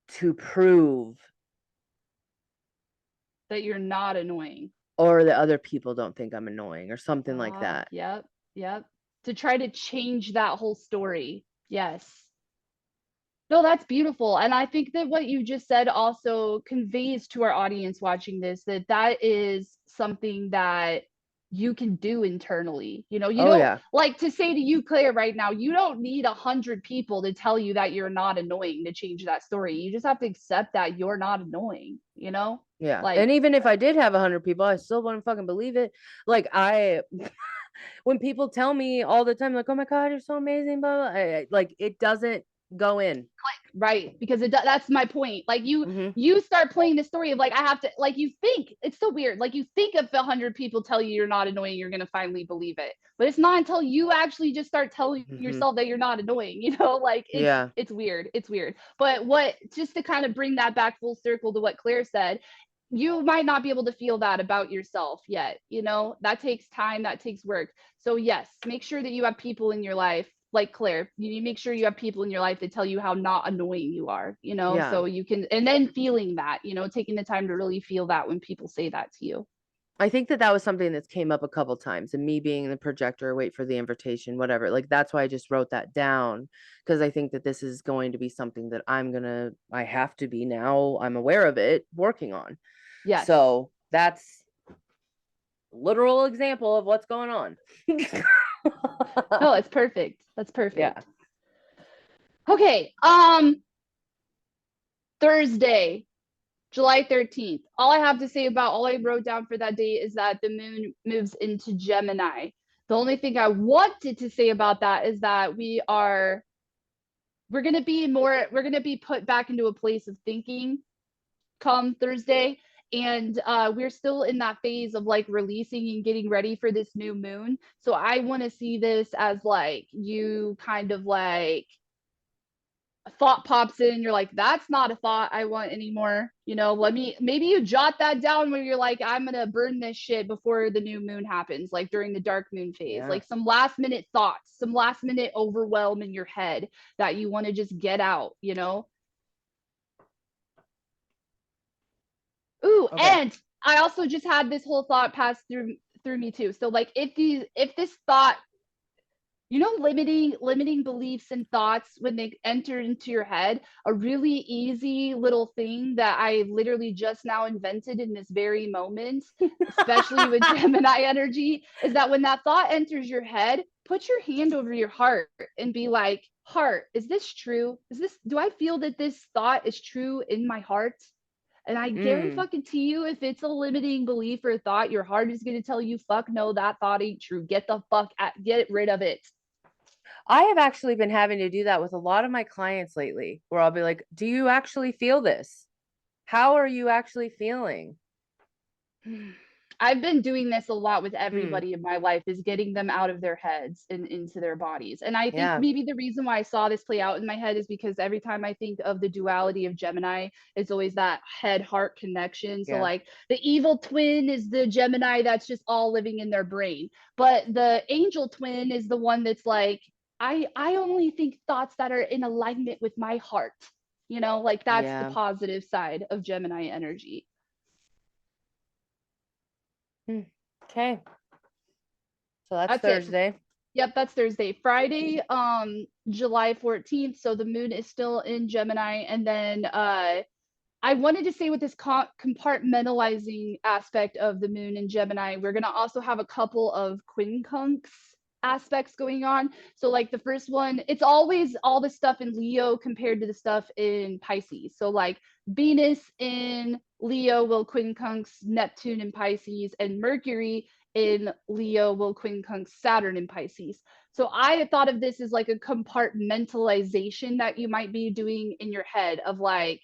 to prove, that you're not annoying. or that other people don't think I'm annoying or something like Ah, that. yep, yep. To try to change that whole story. Yes. No, that's beautiful. And I think that what you just said also conveys to our audience watching this that that is something that you can do internally. You know, you Oh don't yeah. like to say to you, Claire, right now, you don't need 100 people to tell you that you're not annoying to change that story. You just have to accept that you're not annoying, you know? Yeah. Like, And even if I did have 100 people, I still wouldn't fucking believe it. Like when people tell me all the time, like, "Oh my God, you're so amazing," blah, blah, like it doesn't go in. right, because that's my point. Like Hmm. you start playing the story of like I have to, like, you think it's so weird, like you think if 100 people tell you you're not annoying, you're gonna finally believe it, but it's not until you actually just start telling Hmm. yourself that you're not annoying, you know, like Yeah. it's weird, it's weird. But what, just to kind of bring that back full circle to what Claire said, you might not be able to feel that about yourself yet, you know, that takes time, that takes work. So yes, make sure that you have people in your life like Claire, you need to make sure you have people in your life that tell you how not annoying you are, you know, Yeah. so you can, and then feeling that, you know, taking the time to really feel that when people say that to you. I think that that was something that's came up a couple times, and me being the projector, wait for the invitation, whatever. Like that's why I just wrote that down because I think that this is going to be something that I have to be now. I'm aware of it, working on. Yes. So that's literal example of what's going on. No, it's perfect. That's Yeah. perfect. Okay. Thursday, July 13th. All I have to say about all I wrote down for that day is that the moon moves into Gemini. The only thing I wanted to say about that is that we're going to be put back into a place of thinking come Thursday. And we're still in that phase of like releasing and getting ready for this new moon. So I want to see this as like you kind of like a thought pops in, you're like, that's not a thought I want anymore. You know, let me, maybe you jot that down where you're like, I'm gonna burn this shit before the new moon happens, like during the dark moon phase, Yeah. like some last minute thoughts, some last minute overwhelm in your head that you want to just get out, you know? Ooh, Okay. and I also just had this whole thought pass through me too. So like if this thought, you know, limiting beliefs and thoughts when they enter into your head, a really easy little thing that I literally just now invented in this very moment, especially with Gemini energy, is that when that thought enters your head, put your hand over your heart and be like, heart, is this true? Is this, do I feel that this thought is true in my heart? And I Mm. guarantee you, if it's a limiting belief or thought, your heart is going to tell you, fuck no, that thought ain't true. Get the fuck out, get rid of it. I have actually been having to do that with a lot of my clients lately, where I'll be like, "Do you actually feel this? How are you actually feeling?" I've been doing this a lot with Hmm. everybody in my life, is getting them out of their heads and into their bodies. And I think Yeah. maybe the reason why I saw this play out in my head is because every time I think of the duality of Gemini, it's always that head heart connection. So, Yeah. like, the evil twin is the Gemini that's just all living in their brain. But the angel twin is the one that's like, I only think thoughts that are in alignment with my heart. You know, like that's the Yeah. positive side of Gemini energy. Hmm. Okay. So that's That's it. Thursday. Yep, that's Thursday. Friday, July 14th. So the moon is still in Gemini. And then I wanted to say with this compartmentalizing aspect of the moon in Gemini, we're going to also have a couple of quincunx aspects going on. So like the first one, it's always all the stuff in Leo compared to the stuff in Pisces. So like Venus in Leo will quincunx Neptune in Pisces, and Mercury in Leo will quincunx Saturn in Pisces. So I thought of this as like a compartmentalization that you might be doing in your head of like,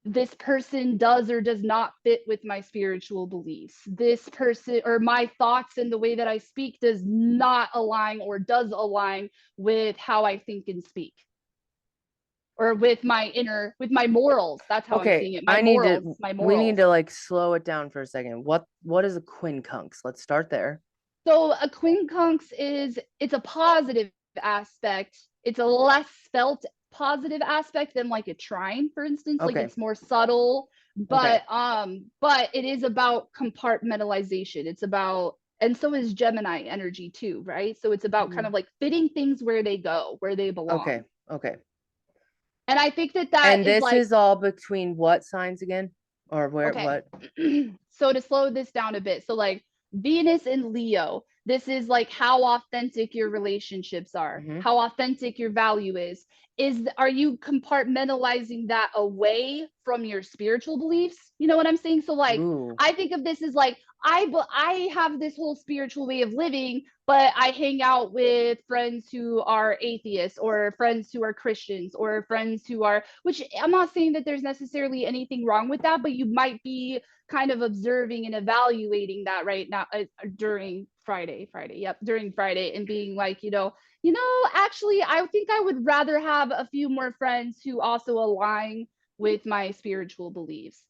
this person does or does not fit with my spiritual beliefs. This person or my thoughts and the way that I speak does not align or does align with how I think and speak, or with my morals. That's how I'm Okay, seeing it. My I need morals, to my we need morals. to like slow it down for a second. What is a quincunx? Let's start there. So a quincunx is, it's a positive aspect. It's a less felt positive aspect than like a trine, for instance. Like Okay. it's more subtle, Okay. but it is about compartmentalization. It's about, and so is Gemini energy too, right? So it's about kind Mm. of like fitting things where they go, where they Okay. belong. Okay. And I think that that And is this like, is all between what signs again? Or where okay. what? So to slow this down a bit, so like Venus in Leo. This is like how authentic your relationships are, Mhm. how authentic your value is. Are you compartmentalizing that away from your spiritual beliefs? You know what I'm saying? So like Ooh. I think of this as like I have this whole spiritual way of living, but I hang out with friends who are atheists or friends who are Christians or friends who are, which I'm not saying that there's necessarily anything wrong with that, but you might be kind of observing and evaluating that right now during during Friday and being like, actually, I think I would rather have a few more friends who also align with my spiritual beliefs.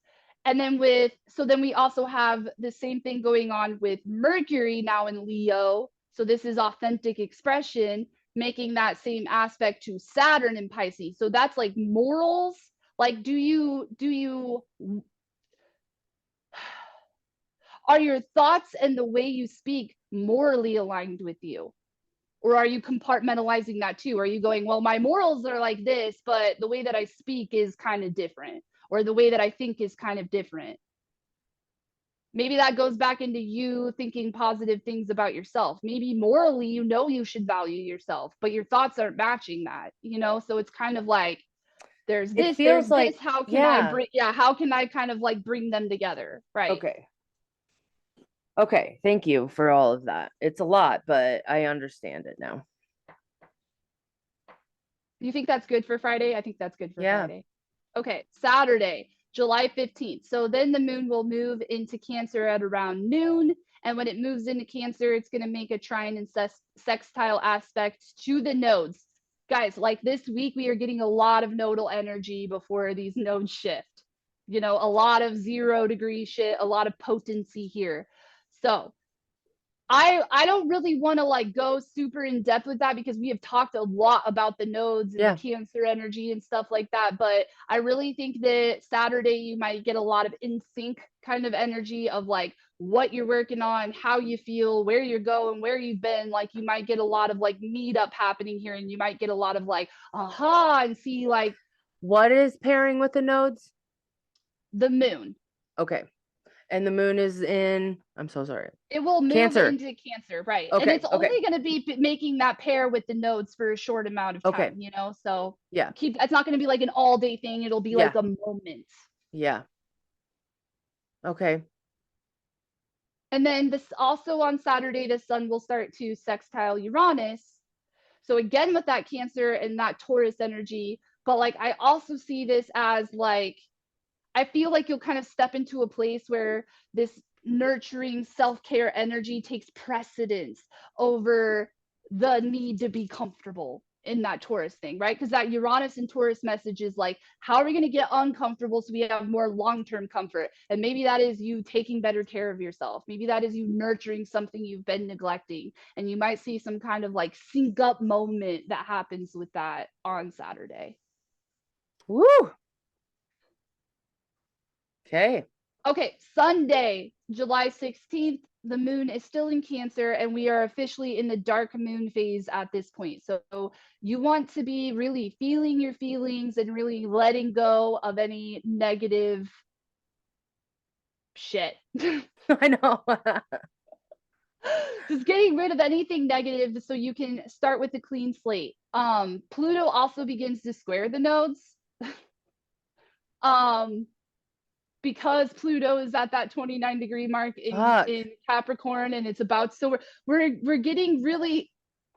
And then then we also have the same thing going on with Mercury now in Leo. So this is authentic expression, making that same aspect to Saturn in Pisces. So that's like morals. Like, do you are your thoughts and the way you speak morally aligned with you? Or are you compartmentalizing that too? Are you going, well, my morals are like this, but the way that I speak is kind of different, or the way that I think is kind of different? Maybe that goes back into you thinking positive things about yourself. Maybe morally, you should value yourself, but your thoughts aren't matching that. So it's kind of like, It feels there's this. like, How can I yeah. bring, yeah, how can I kind of like bring them together? Right. Okay. Okay. Thank you for all of that. It's a lot, but I understand it now. You think that's good for Friday? I think that's good for Yeah. Friday. Okay, Saturday, July 15th. So then the moon will move into Cancer at around noon. And when it moves into Cancer, it's going to make a trine and sextile aspect to the nodes. Guys, like this week, we are getting a lot of nodal energy before these nodes shift. A lot of 0 degree shit, a lot of potency here. So I don't really want to like go super in depth with that because we have talked a lot about the nodes and the Yeah. Cancer energy and stuff like that. But I really think that Saturday you might get a lot of in sync kind of energy of like what you're working on, how you feel, where you're going, where you've been. Like you might get a lot of like meetup happening here, and you might get a lot of like aha and see like What is pairing with the nodes? the moon. Okay. And the moon is in, I'm so sorry. It will move Cancer. into Cancer, right? And Okay. it's Okay. only going to be making that pair with the nodes for a short amount of Okay. time. So Yeah. it's not going to be like an all day thing. It'll be Yeah. like a moment. Yeah. Okay. And then this also on Saturday, the sun will start to sextile Uranus. So again, with that Cancer and that Taurus energy, but like I also see this as like I feel like you'll kind of step into a place where this nurturing self-care energy takes precedence over the need to be comfortable in that Taurus thing, right? Because that Uranus and Taurus message is like, how are we going to get uncomfortable so we have more long-term comfort? And maybe that is you taking better care of yourself. Maybe that is you nurturing something you've been neglecting. And you might see some kind of like sync up moment that happens with that on Saturday. Woo. Okay. Okay, Sunday, July 16th, the moon is still in Cancer, and we are officially in the dark moon phase at this point. So you want to be really feeling your feelings and really letting go of any negative shit. I know. Just getting rid of anything negative so you can start with a clean slate. Pluto also begins to square the nodes. um because Pluto is at that 29-degree mark Fuck. in Capricorn, and it's about, so we're getting really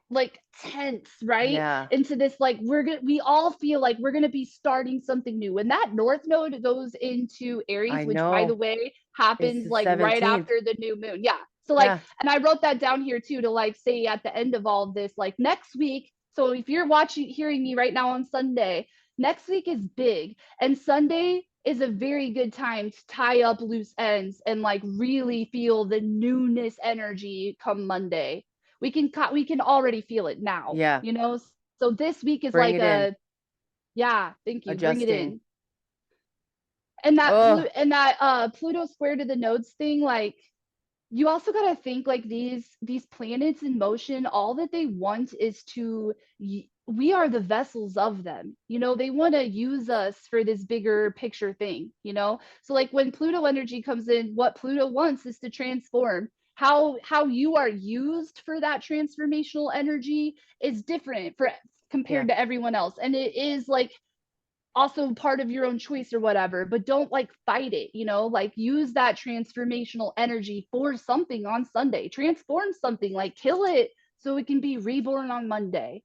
like tense, right? Yeah. Into this like we all feel like we're gonna be starting something new. When that North Node goes into Aries, I which by the know. way It's happens the like right 17th. after the new moon. Yeah. So like, Yeah. and I wrote that down here too to like say at the end of all of this, like next week. So if you're hearing me right now on Sunday, next week is big, and Sunday is a very good time to tie up loose ends and like really feel the newness energy come Monday. We can already feel it now, Yeah. so this week is Bring like it in. yeah, thank you, bring it Adjusting. in. And Oh, that Pluto square to the nodes thing, like you also got to think like these planets in motion, all that they want is to we are the vessels of them. They want to use us for this bigger picture thing. So like when Pluto energy comes in, what Pluto wants is to transform. how you are used for that transformational energy is different for Yeah. compared to everyone else, and it is like also part of your own choice or whatever, but don't like fight it, you know, like use that transformational energy for something on Sunday, transform something, like kill it so it can be reborn on Monday.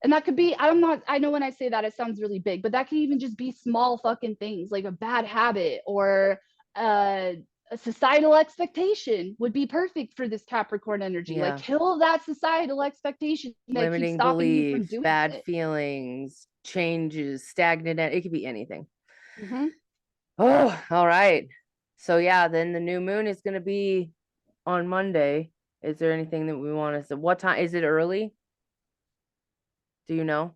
And that could be, I'm not, I know when I say that it sounds really big, but that can even just be small fucking things like a bad habit or uh, a societal expectation would be perfect for this Capricorn energy. Like Yeah. kill that societal expectation that keeps Limiting stopping you from beliefs, doing bad it. feelings, changes, stagnant. It could be anything. Mm-hmm. Oh, all right. So yeah, then the new moon is going to be on Monday. Is there anything that we want to say? What time is it early? Do you know?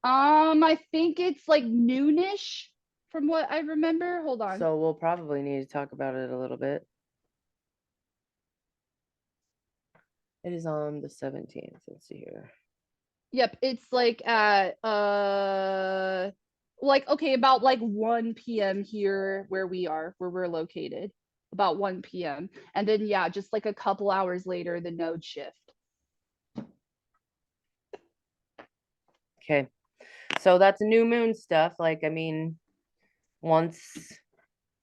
I think it's like noonish from what I remember. Hold on. So we'll probably need to talk about it a little bit. It is on the 17th. Let's see here. Yep, it's like at like okay, about like 1 p.m. here where we are, where we're located. About 1 p.m. And then yeah, just like a couple hours later the node shift. Okay. So that's new moon stuff. Like, I mean, once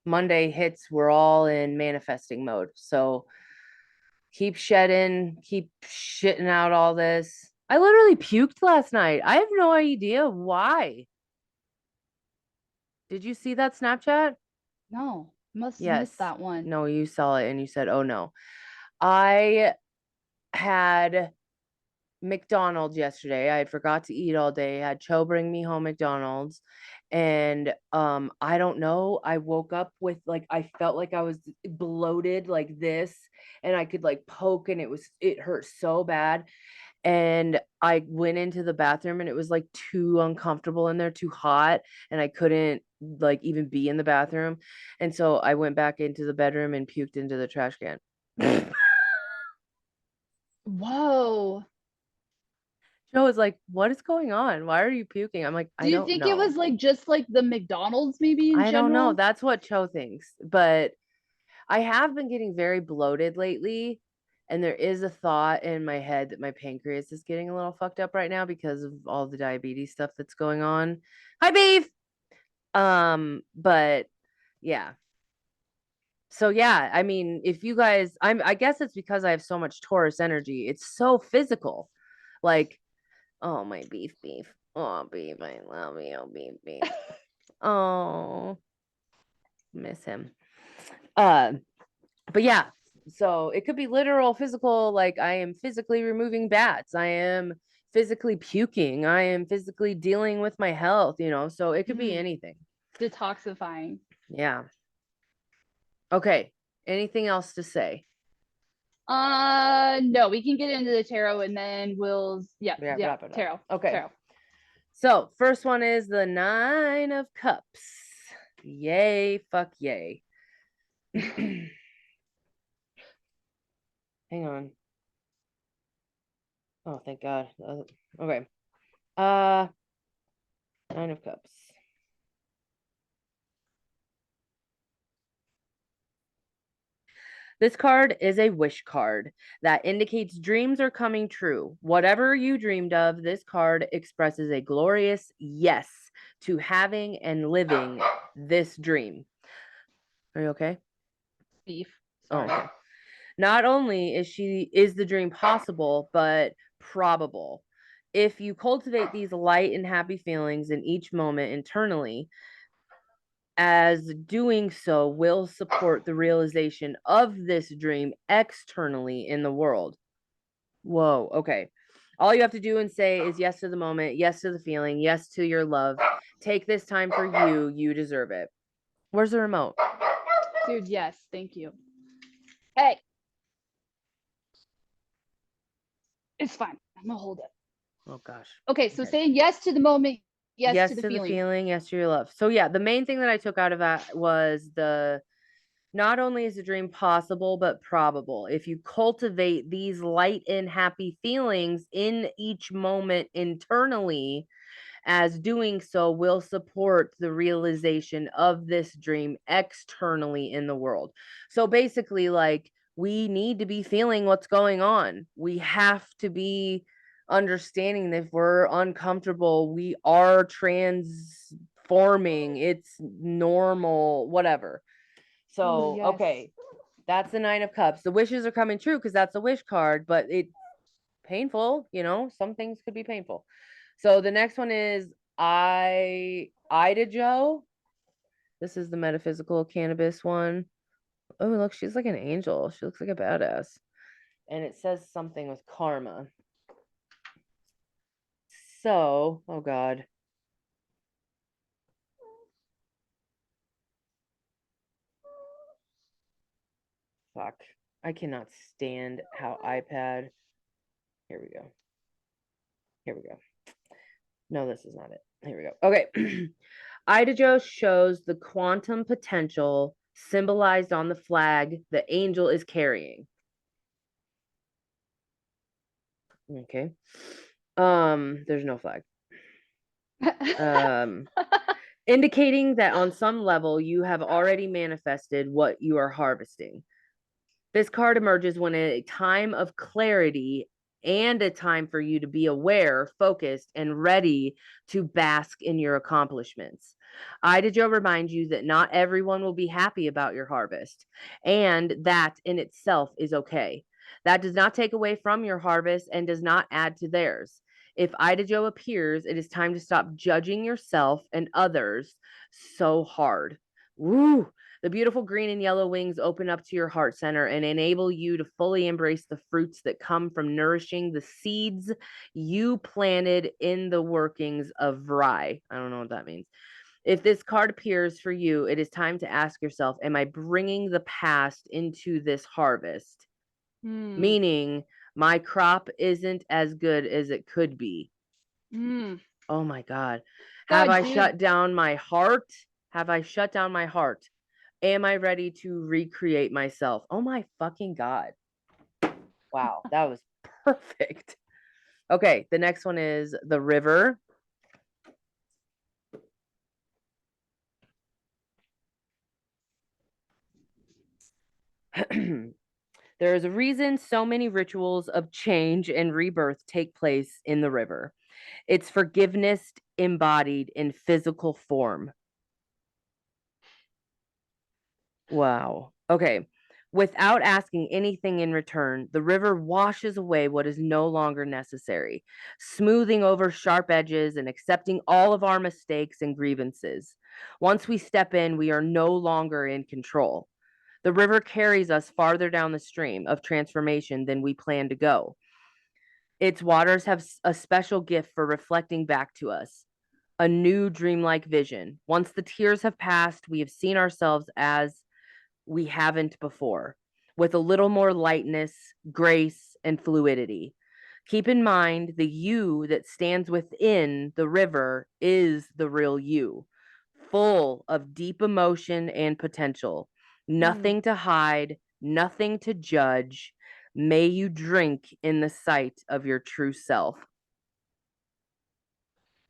Monday hits, we're all in manifesting mode. So keep shedding, keep shitting out all this. I literally puked last night. I have no idea why. Did you see that Snapchat? No, must have missed Yes. that one. No, you saw it and you said, oh no. I had McDonald's yesterday. I had forgot to eat all day. I had Cho bring me home McDonald's. And I don't know. I woke up with like I felt like I was bloated like this and I could like poke and it hurt so bad. And I went into the bathroom and it was like too uncomfortable in there, too hot, and I couldn't like even be in the bathroom. And so I went back into the bedroom and puked into the trash can. Whoa. Joe was like, "What is going on? Why are you puking?" I'm like, Do "I you don't think it know. was like just like the McDonald's maybe in I don't know." general? That's what Cho thinks. But I have been getting very bloated lately, and there is a thought in my head that my pancreas is getting a little fucked up right now because of all the diabetes stuff that's going on. Hi, beef. But yeah. So yeah, I mean, if you guys, I guess it's because I have so much Taurus energy. It's so physical. Like, oh my beef. Oh beef, I love you, beef. Oh, miss him. Uh, but yeah, so it could be literal physical, like I am physically removing bats. I am physically puking. I am physically dealing with my health, so it could be Mm, anything. detoxifying. Yeah. Okay. Anything else to say? No, we can get into the tarot and then we'll Yeah, yeah, wrap it up. tarot. Okay. Tarot. So, first one is the 9 of Cups. Yay, fuck yay. Hang on. Oh, thank God. Okay. Uh, 9 of Cups. This card is a wish card that indicates dreams are coming true. Whatever you dreamed of, this card expresses a glorious yes to having and living this dream. Are you okay? Beef. Oh, Sorry. okay. Not only is the dream possible, but probable. If you cultivate these light and happy feelings in each moment internally, as doing so will support the realization of this dream externally in the world. Whoa, okay. All you have to do and say is yes to the moment, yes to the feeling, yes to your love. Take this time for you. You deserve it. Where's the remote? Dude, yes, thank you. Hey, it's fine. I'm gonna hold it. Oh, gosh. Okay, so Okay. saying yes to the moment, yes to Yes the to the feeling. feeling, yes to your love. So, yeah, the main thing that I took out of that was not only is a dream possible, but probable. If you cultivate these light and happy feelings in each moment internally, as doing so will support the realization of this dream externally in the world. So basically, like, we need to be feeling what's going on. We have to be understanding that if we're uncomfortable, we are transforming. It's normal, whatever. Ooh, So, yes. okay, that's the Nine of Cups. The wishes are coming true because that's a wish card, but it's painful, some things could be painful. So the next one is Ida Joe. This is the metaphysical cannabis one. Oh, look, she's like an angel. She looks like a badass. And it says something with karma. So, oh God. Fuck. I cannot stand how iPad. Here we go. Here we go. No, this is not it. Here we go. Okay. Ida shows the quantum potential symbolized on the flag the angel is carrying. Okay. There's no flag. Um, Indicating that on some level you have already manifested what you are harvesting. This card emerges when a time of clarity and a time for you to be aware, focused, and ready to bask in your accomplishments. Ida reminds you that not everyone will be happy about your harvest, and that in itself is okay. That does not take away from your harvest and does not add to theirs. If Ida appears, it is time to stop judging yourself and others so hard. Woo! The beautiful green and yellow wings open up to your heart center and enable you to fully embrace the fruits that come from nourishing the seeds you planted in the workings of rye. I don't know what that means. If this card appears for you, it is time to ask yourself, am I bringing the past into this harvest? Mm. Meaning, my crop isn't as good as it could be. Mm. Oh my God. Have God, I dude. shut down my heart? Have I shut down my heart? Am I ready to recreate myself? Oh my fucking God. Wow, that was perfect. Okay, the next one is the river. There is a reason so many rituals of change and rebirth take place in the river. It's forgiveness embodied in physical form. Wow. Okay. Without asking anything in return, the river washes away what is no longer necessary, smoothing over sharp edges and accepting all of our mistakes and grievances. Once we step in, we are no longer in control. The river carries us farther down the stream of transformation than we plan to go. Its waters have a special gift for reflecting back to us a new dreamlike vision. Once the tears have passed, we have seen ourselves as we haven't before, with a little more lightness, grace, and fluidity. Keep in mind the you that stands within the river is the real you, full of deep emotion and potential. Mm. Nothing to hide, nothing to judge. May you drink in the sight of your true self.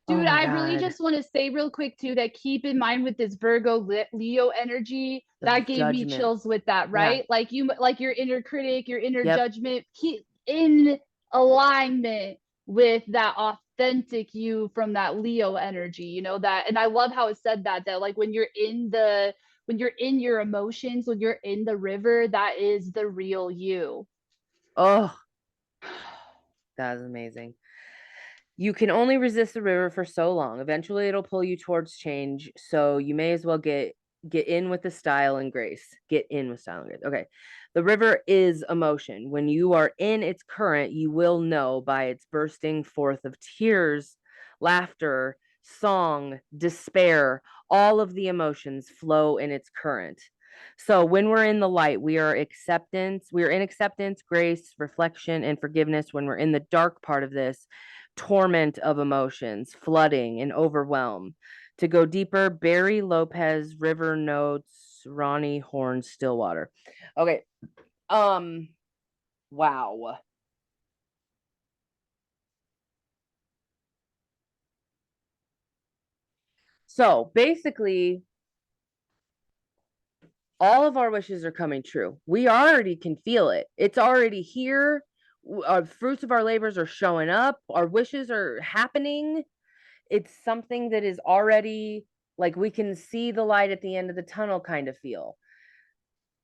Oh Dude, my I really God. just want to say real quick too that keep in mind with this Virgo Leo energy, The that gave me judgment. chills with that, Yeah. right? Like like your inner critic, your inner Yep. judgment, keep in alignment with that authentic you from that Leo energy, that. And I love how it said that like when you're in your emotions, when you're in the river, that is the real you. Oh, that is amazing. You can only resist the river for so long. Eventually it'll pull you towards change, so you may as well get in with the style and grace. Get in with style and grace. Okay. The river is emotion. When you are in its current, you will know by its bursting forth of tears, laughter, song, despair. All of the emotions flow in its current. So when we're in the light, we are in acceptance, grace, reflection, and forgiveness. When we're in the dark part of this, torment of emotions, flooding and overwhelm. To go deeper, Barry Lopez, River Notes, Ronnie Horn, Stillwater. Okay. Um, wow. So basically, all of our wishes are coming true. We already can feel it. It's already here. Our fruits of our labors are showing up. Our wishes are happening. It's something that is already like we can see the light at the end of the tunnel kind of feel.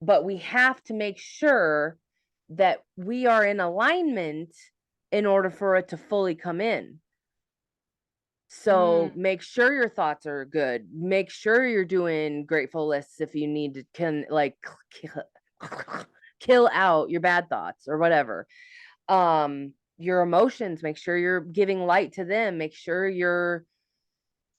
But we have to make sure that we are in alignment in order for it to fully come in. So Mm. make sure your thoughts are good. Make sure you're doing grateful lists if you need to can like kill out your bad thoughts or whatever. Your emotions, make sure you're giving light to them. Make sure you're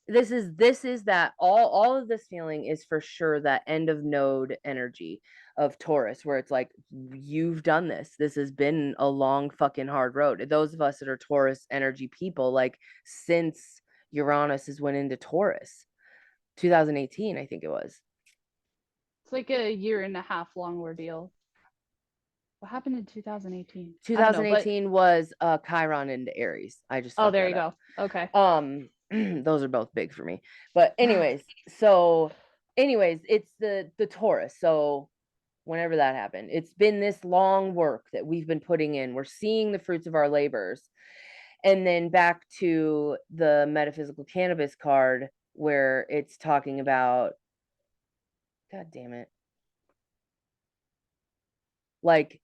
this is that all of this feeling is for sure that end of node energy of Taurus, where it's like you've done this has been a long fucking hard road. Those of us that are Taurus energy people, like since Uranus has went into Taurus 2018, I think it was. It's like a year and a half long ordeal. What happened in 2018? I don't know, but 2018 was Chiron into Aries. I just oh, fucked there that you up. go. Okay. Those are both big for me. But anyways, it's the Taurus. So whenever that happened, it's been this long work that we've been putting in. We're seeing the fruits of our labors. And then back to the metaphysical cannabis card where it's talking about, God damn it. Like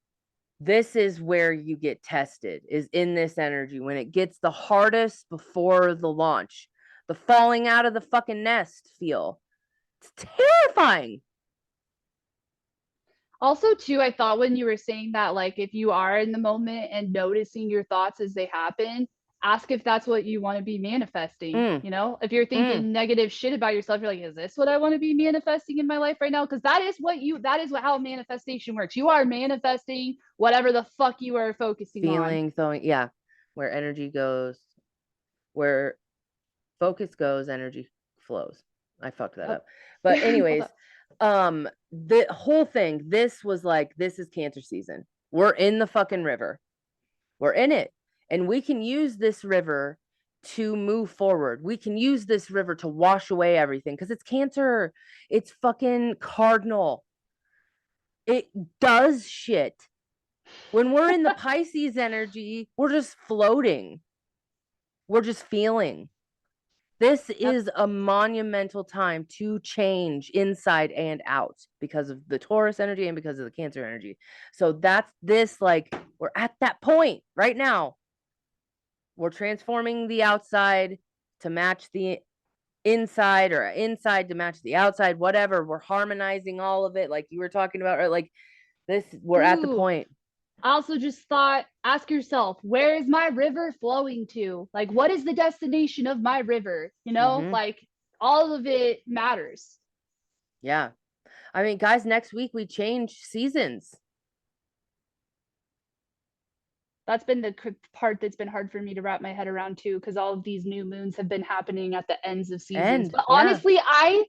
this is where you get tested, is in this energy when it gets the hardest before the launch, the falling out of the fucking nest feel. It's terrifying. Also, too, I thought when you were saying that, like, if you are in the moment and noticing your thoughts as they happen, ask if that's what you want to be manifesting. Mm, You know, if you're mm. thinking negative shit about yourself, you're like, is this what I want to be manifesting in my life right now? Because that is how manifestation works. You are manifesting whatever the fuck you are focusing on. Feeling, throwing, yeah. Where energy goes, where focus goes, energy flows. I fucked that Oh, up. But hold anyways, up. the whole thing, this was like, this is Cancer season. We're in the fucking river. We're in it. And we can use this river to move forward. We can use this river to wash away everything because it's Cancer. It's fucking cardinal. It does shit. When we're in the Pisces energy, we're just floating. We're just feeling. This That's is a monumental time to change inside and out because of the Taurus energy and because of the Cancer energy. So that's this, like, we're at that point right now. We're transforming the outside to match the inside or inside to match the outside, whatever. We're harmonizing all of it, like you were talking about, or like this, we're at the ooh. point. I also just thought, ask yourself, where is my river flowing to? Like, what is the destination of my river? You know, Mm-hmm. like all of it matters. Yeah. I mean, guys, next week we change seasons. That's been the part that's been hard for me to wrap my head around too, because all of these new moons have been happening at the ends of seasons. And But yeah. honestly, I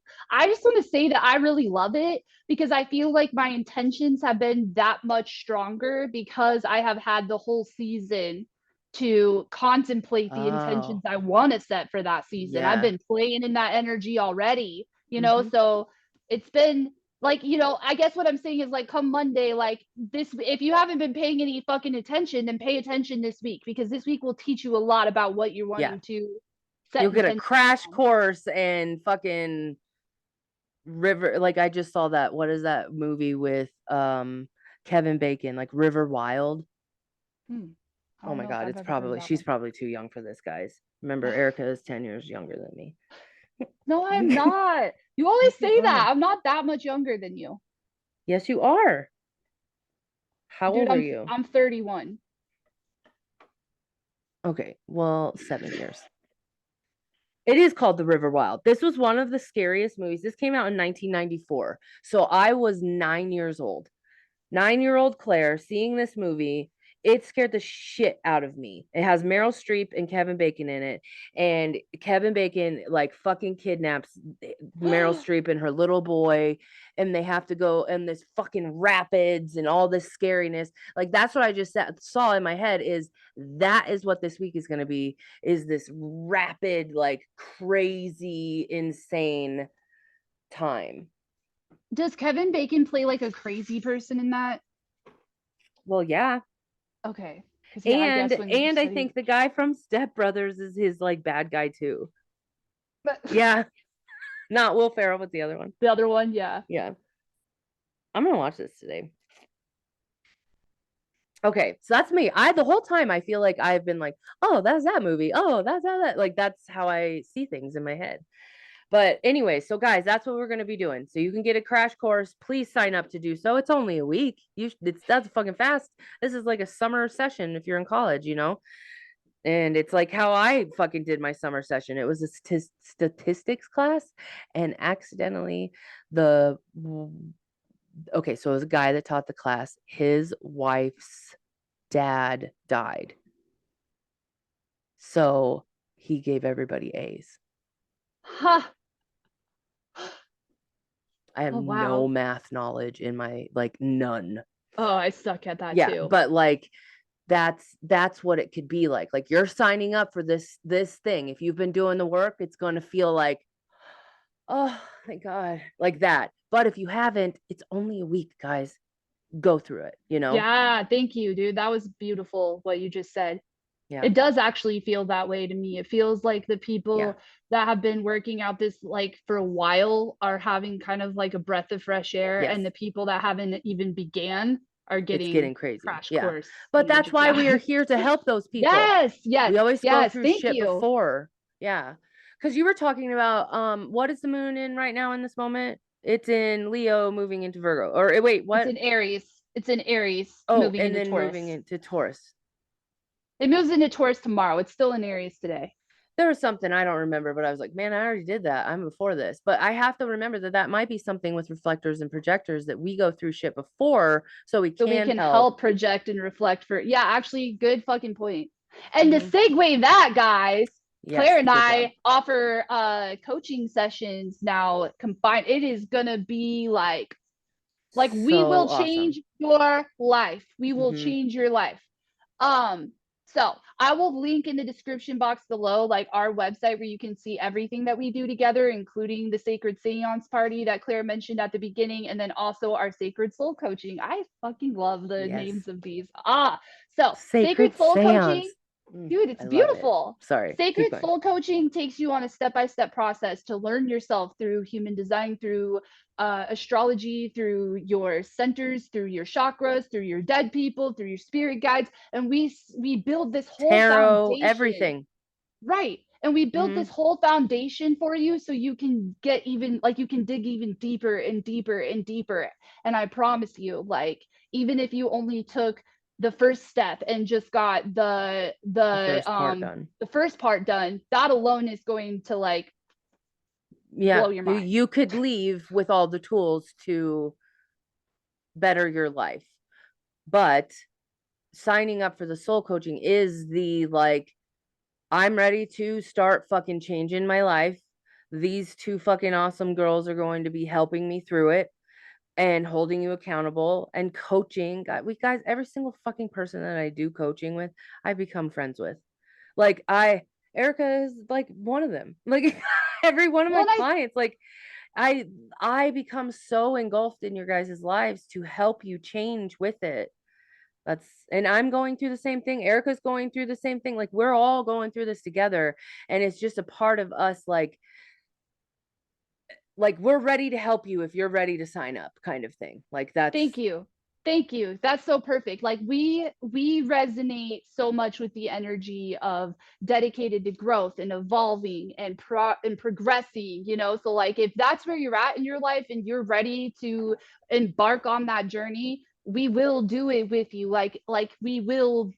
just want to say that I really love it because I feel like my intentions have been that much stronger because I have had the whole season to contemplate the intentions Oh, I want to set for that season. I've yeah. been playing in that energy already, you know, Mm-hmm. so it's been like, you know, I guess what I'm saying is like come Monday, like this, if you haven't been paying any fucking attention, then pay attention this week because this week will teach you a lot about what you're Yeah. wanting to set You'll get a intention crash on. course and fucking river. Like I just saw that. What is that movie with Kevin Bacon? Like River Wild. Hmm. I Oh don't my know if God, I've it's ever heard of probably that she's one. probably too young for this, guys. Remember, Erika is 10 years younger than me. No, I'm not. You always Yes, you say that. are. I'm not that much younger than you. Yes, you are. How Dude, old are you? I'm 31. Okay, well, 7 years. It is called The River Wild. This was one of the scariest movies. This came out in 1994. So I was 9 years old. 9-year-old Claire seeing this movie. it scared the shit out of me. It has Meryl Streep and Kevin Bacon in it, and Kevin Bacon like fucking kidnaps Meryl Streep and her little boy, and they have to go in this fucking rapids and all this scariness. Like that's what I just saw in my head. Is that is what this week is going to be? Is this rapid, like crazy, insane time? Does Kevin Bacon play like a crazy person in that? Well, yeah. Okay. Because yeah, I And guess when you and I said he, think the guy from Step Brothers is his like bad guy too. but Yeah, not Will Ferrell, but the other one. the other one, yeah. Yeah, I'm gonna watch this today. Okay, so that's me. I the whole time I feel like I've been like, oh, that's that movie. Oh, that's that. Like that's how I see things in my head. But anyway, so guys, that's what we're gonna be doing. So you can get a crash course. Please sign up to do so. It's only a week. That's fucking fast. This is like a summer session if you're in college, you know. And it's like how I fucking did my summer session. It was a statistics class, and accidentally the okay, so it was a guy that taught the class. His wife's dad died. So he gave everybody A's. Ha. I have Oh no wow. math knowledge in my like none. Oh, I suck at that Yeah, too. but like that's what it could be like. Like you're signing up for this thing. If you've been doing the work, it's going to feel like, oh my God, like that. But if you haven't, it's only a week, guys. Go through it, you know? Yeah, thank you, dude. That was beautiful what you just said. Yeah. It does actually feel that way to me. It feels like the Yeah. people that have been working out this like for a while are having kind of like a breath of fresh air, Yes. and the people that haven't even began are It's getting getting crazy. crash Yeah. course But that's images. why we are Yeah. here to help those people. Yes, yes, We always go yes. through Thank shit you. before. Yeah. Because you were talking about what is the moon in right now in this moment? It's in Leo moving into Virgo. Or wait, It's what? in Aries. It's in Aries Oh, moving and into then moving Taurus. into Taurus. It moves into Taurus tomorrow. It's still in Aries today. There was something I don't remember, but I was like, man, I already did that. I'm before this. But I have to remember that that might be something with reflectors and projectors that we go through shit before so we So we can can help. help project and reflect for, yeah, actually, good fucking point. And to Mm-hmm. segue that, guys, Yes, Claire and good job. I offer coaching sessions now combined. It is gonna be like we So will awesome. change your life. We will Mm-hmm. change your life. Um, so I will link in the description box below, like our website where you can see everything that we do together, including the Sacred Seance party that Claire mentioned at the beginning, and then also our Sacred Soul Coaching. I fucking love the Yes. names of these. So Sacred Sacred Soul Coaching, seance. Mm, dude, it's I love it. beautiful. Sorry, keep Sacred going. Soul Coaching takes you on a step-by-step process to learn yourself through human design, through astrology, through your centers, through your chakras, through your dead people, through your spirit guides, and we build this whole Tarot, foundation, everything. right? And we build Mm-hmm. this whole foundation for you so you can get even like you can dig even deeper and deeper and deeper. And I promise you, like even if you only took the first step and just got The first part done. the first part done, that alone is going to like Yeah, blow your you, mind. you could leave with all the tools to better your life. But signing up for the soul coaching is the like, I'm ready to start fucking changing my life. These two fucking awesome girls are going to be helping me through it and holding you accountable and coaching. We guys, every single fucking person that I do coaching with, I become friends with. Like Erika is like one of them. Like every one of Well, my and I clients, like I I become so engulfed in your guys' lives to help you change with it. That's and I'm going through the same thing. Erika's going through the same thing. Like we're all going through this together. And it's just a part of us like we're ready to help you if you're ready to sign up, kind of thing. Like that's thank you. Thank you. That's so perfect. Like we resonate so much with the energy of dedicated to growth and evolving and progressing, you know? So like if that's where you're at in your life and you're ready to embark on that journey, we will do it with you. Like we will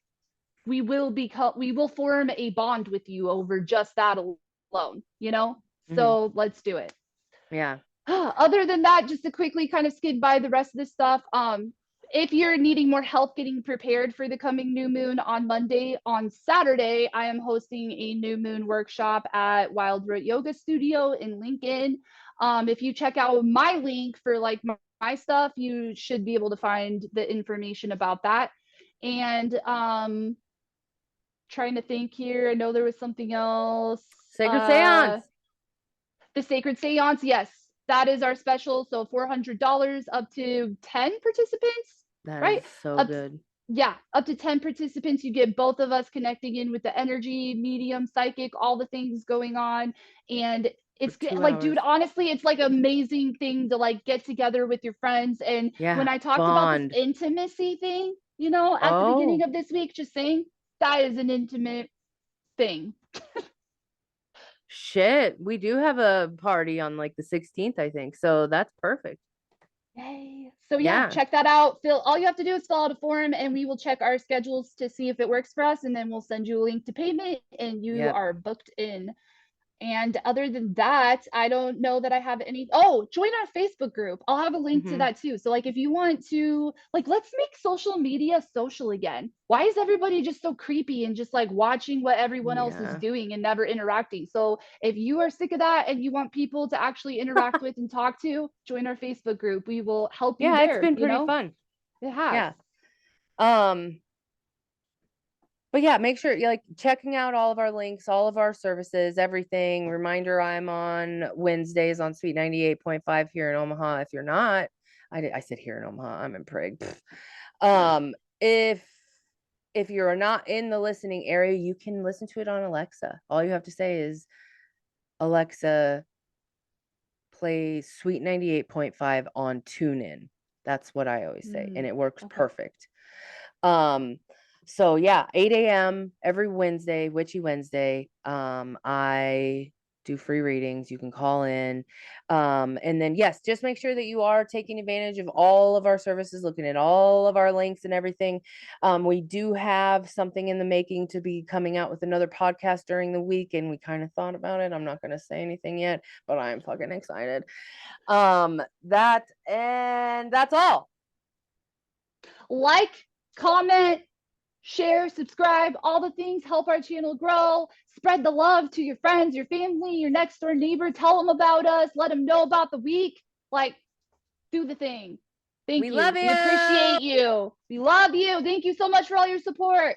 form a bond with you over just that alone, you know? mhm, So let's do it. yeah. Other than that, just to quickly kind of skid by the rest of this stuff, if you're needing more help getting prepared for the coming new moon on Monday, on Saturday, I am hosting a new moon workshop at Wild Root Yoga Studio in Lincoln. If you check out my link for like my stuff, you should be able to find the information about that. And trying to think here, I know there was something else. Sacred Seance. The Sacred Seance, yes, that is our special. So $400 up to 10 participants, That is right? so Up good. yeah, up to 10 participants. You get both of us connecting in with the energy, medium, psychic, all the things going on. And For it's two like, hours. dude, honestly, it's like amazing thing to like get together with your friends. And when Yeah. I talked about this Bond. intimacy thing, you know, at the beginning Oh, of this week, just saying that is an intimate thing. shit. We do have a party on like the 16th, I think. So that's perfect. Yay. So yeah, Yeah. check that out. All you have to do is fill out a form and we will check our schedules to see if it works for us. And then we'll send you a link to payment and you Yep. are booked in. And other than that, I don't know that I have any. Oh, join our Facebook group. I'll have a link to Hmm. that too. So, like, if you want to, like, let's make social media social again. Why is everybody just so creepy and just like watching what everyone else is Yeah. doing and never interacting? So, if you are sick of that and you want people to actually interact with and talk to, join our Facebook group. We will help you Yeah, it's there. been You pretty know, fun. it has. Yeah. Um, but yeah, make sure you like checking out all of our links, all of our services, everything. Reminder, I'm on Wednesdays on Sweet 98.5 here in Omaha. If you're not, I said here in Omaha, I'm in Prague. Um, if you're not in the listening area, you can listen to it on Alexa. All you have to say is, Alexa, play Sweet 98.5 on TuneIn. That's what I always say, and Mm, it works okay. perfect. Um, so yeah, 8 a.m. every Wednesday, Witchy Wednesday. I do free readings. You can call in. And then yes, just make sure that you are taking advantage of all of our services, looking at all of our links and everything. We do have something in the making to be coming out with another podcast during the week, and we kind of thought about it. I'm not gonna say anything yet, but I'm fucking excited. That's all. Like, comment, share, subscribe, all the things help our channel grow. Spread the love to your friends, your family, your next door neighbor. Tell them about us. Let them know about the week. Like, do the thing. We Thank love you. We you. appreciate you. We love you. Thank you so much for all your support.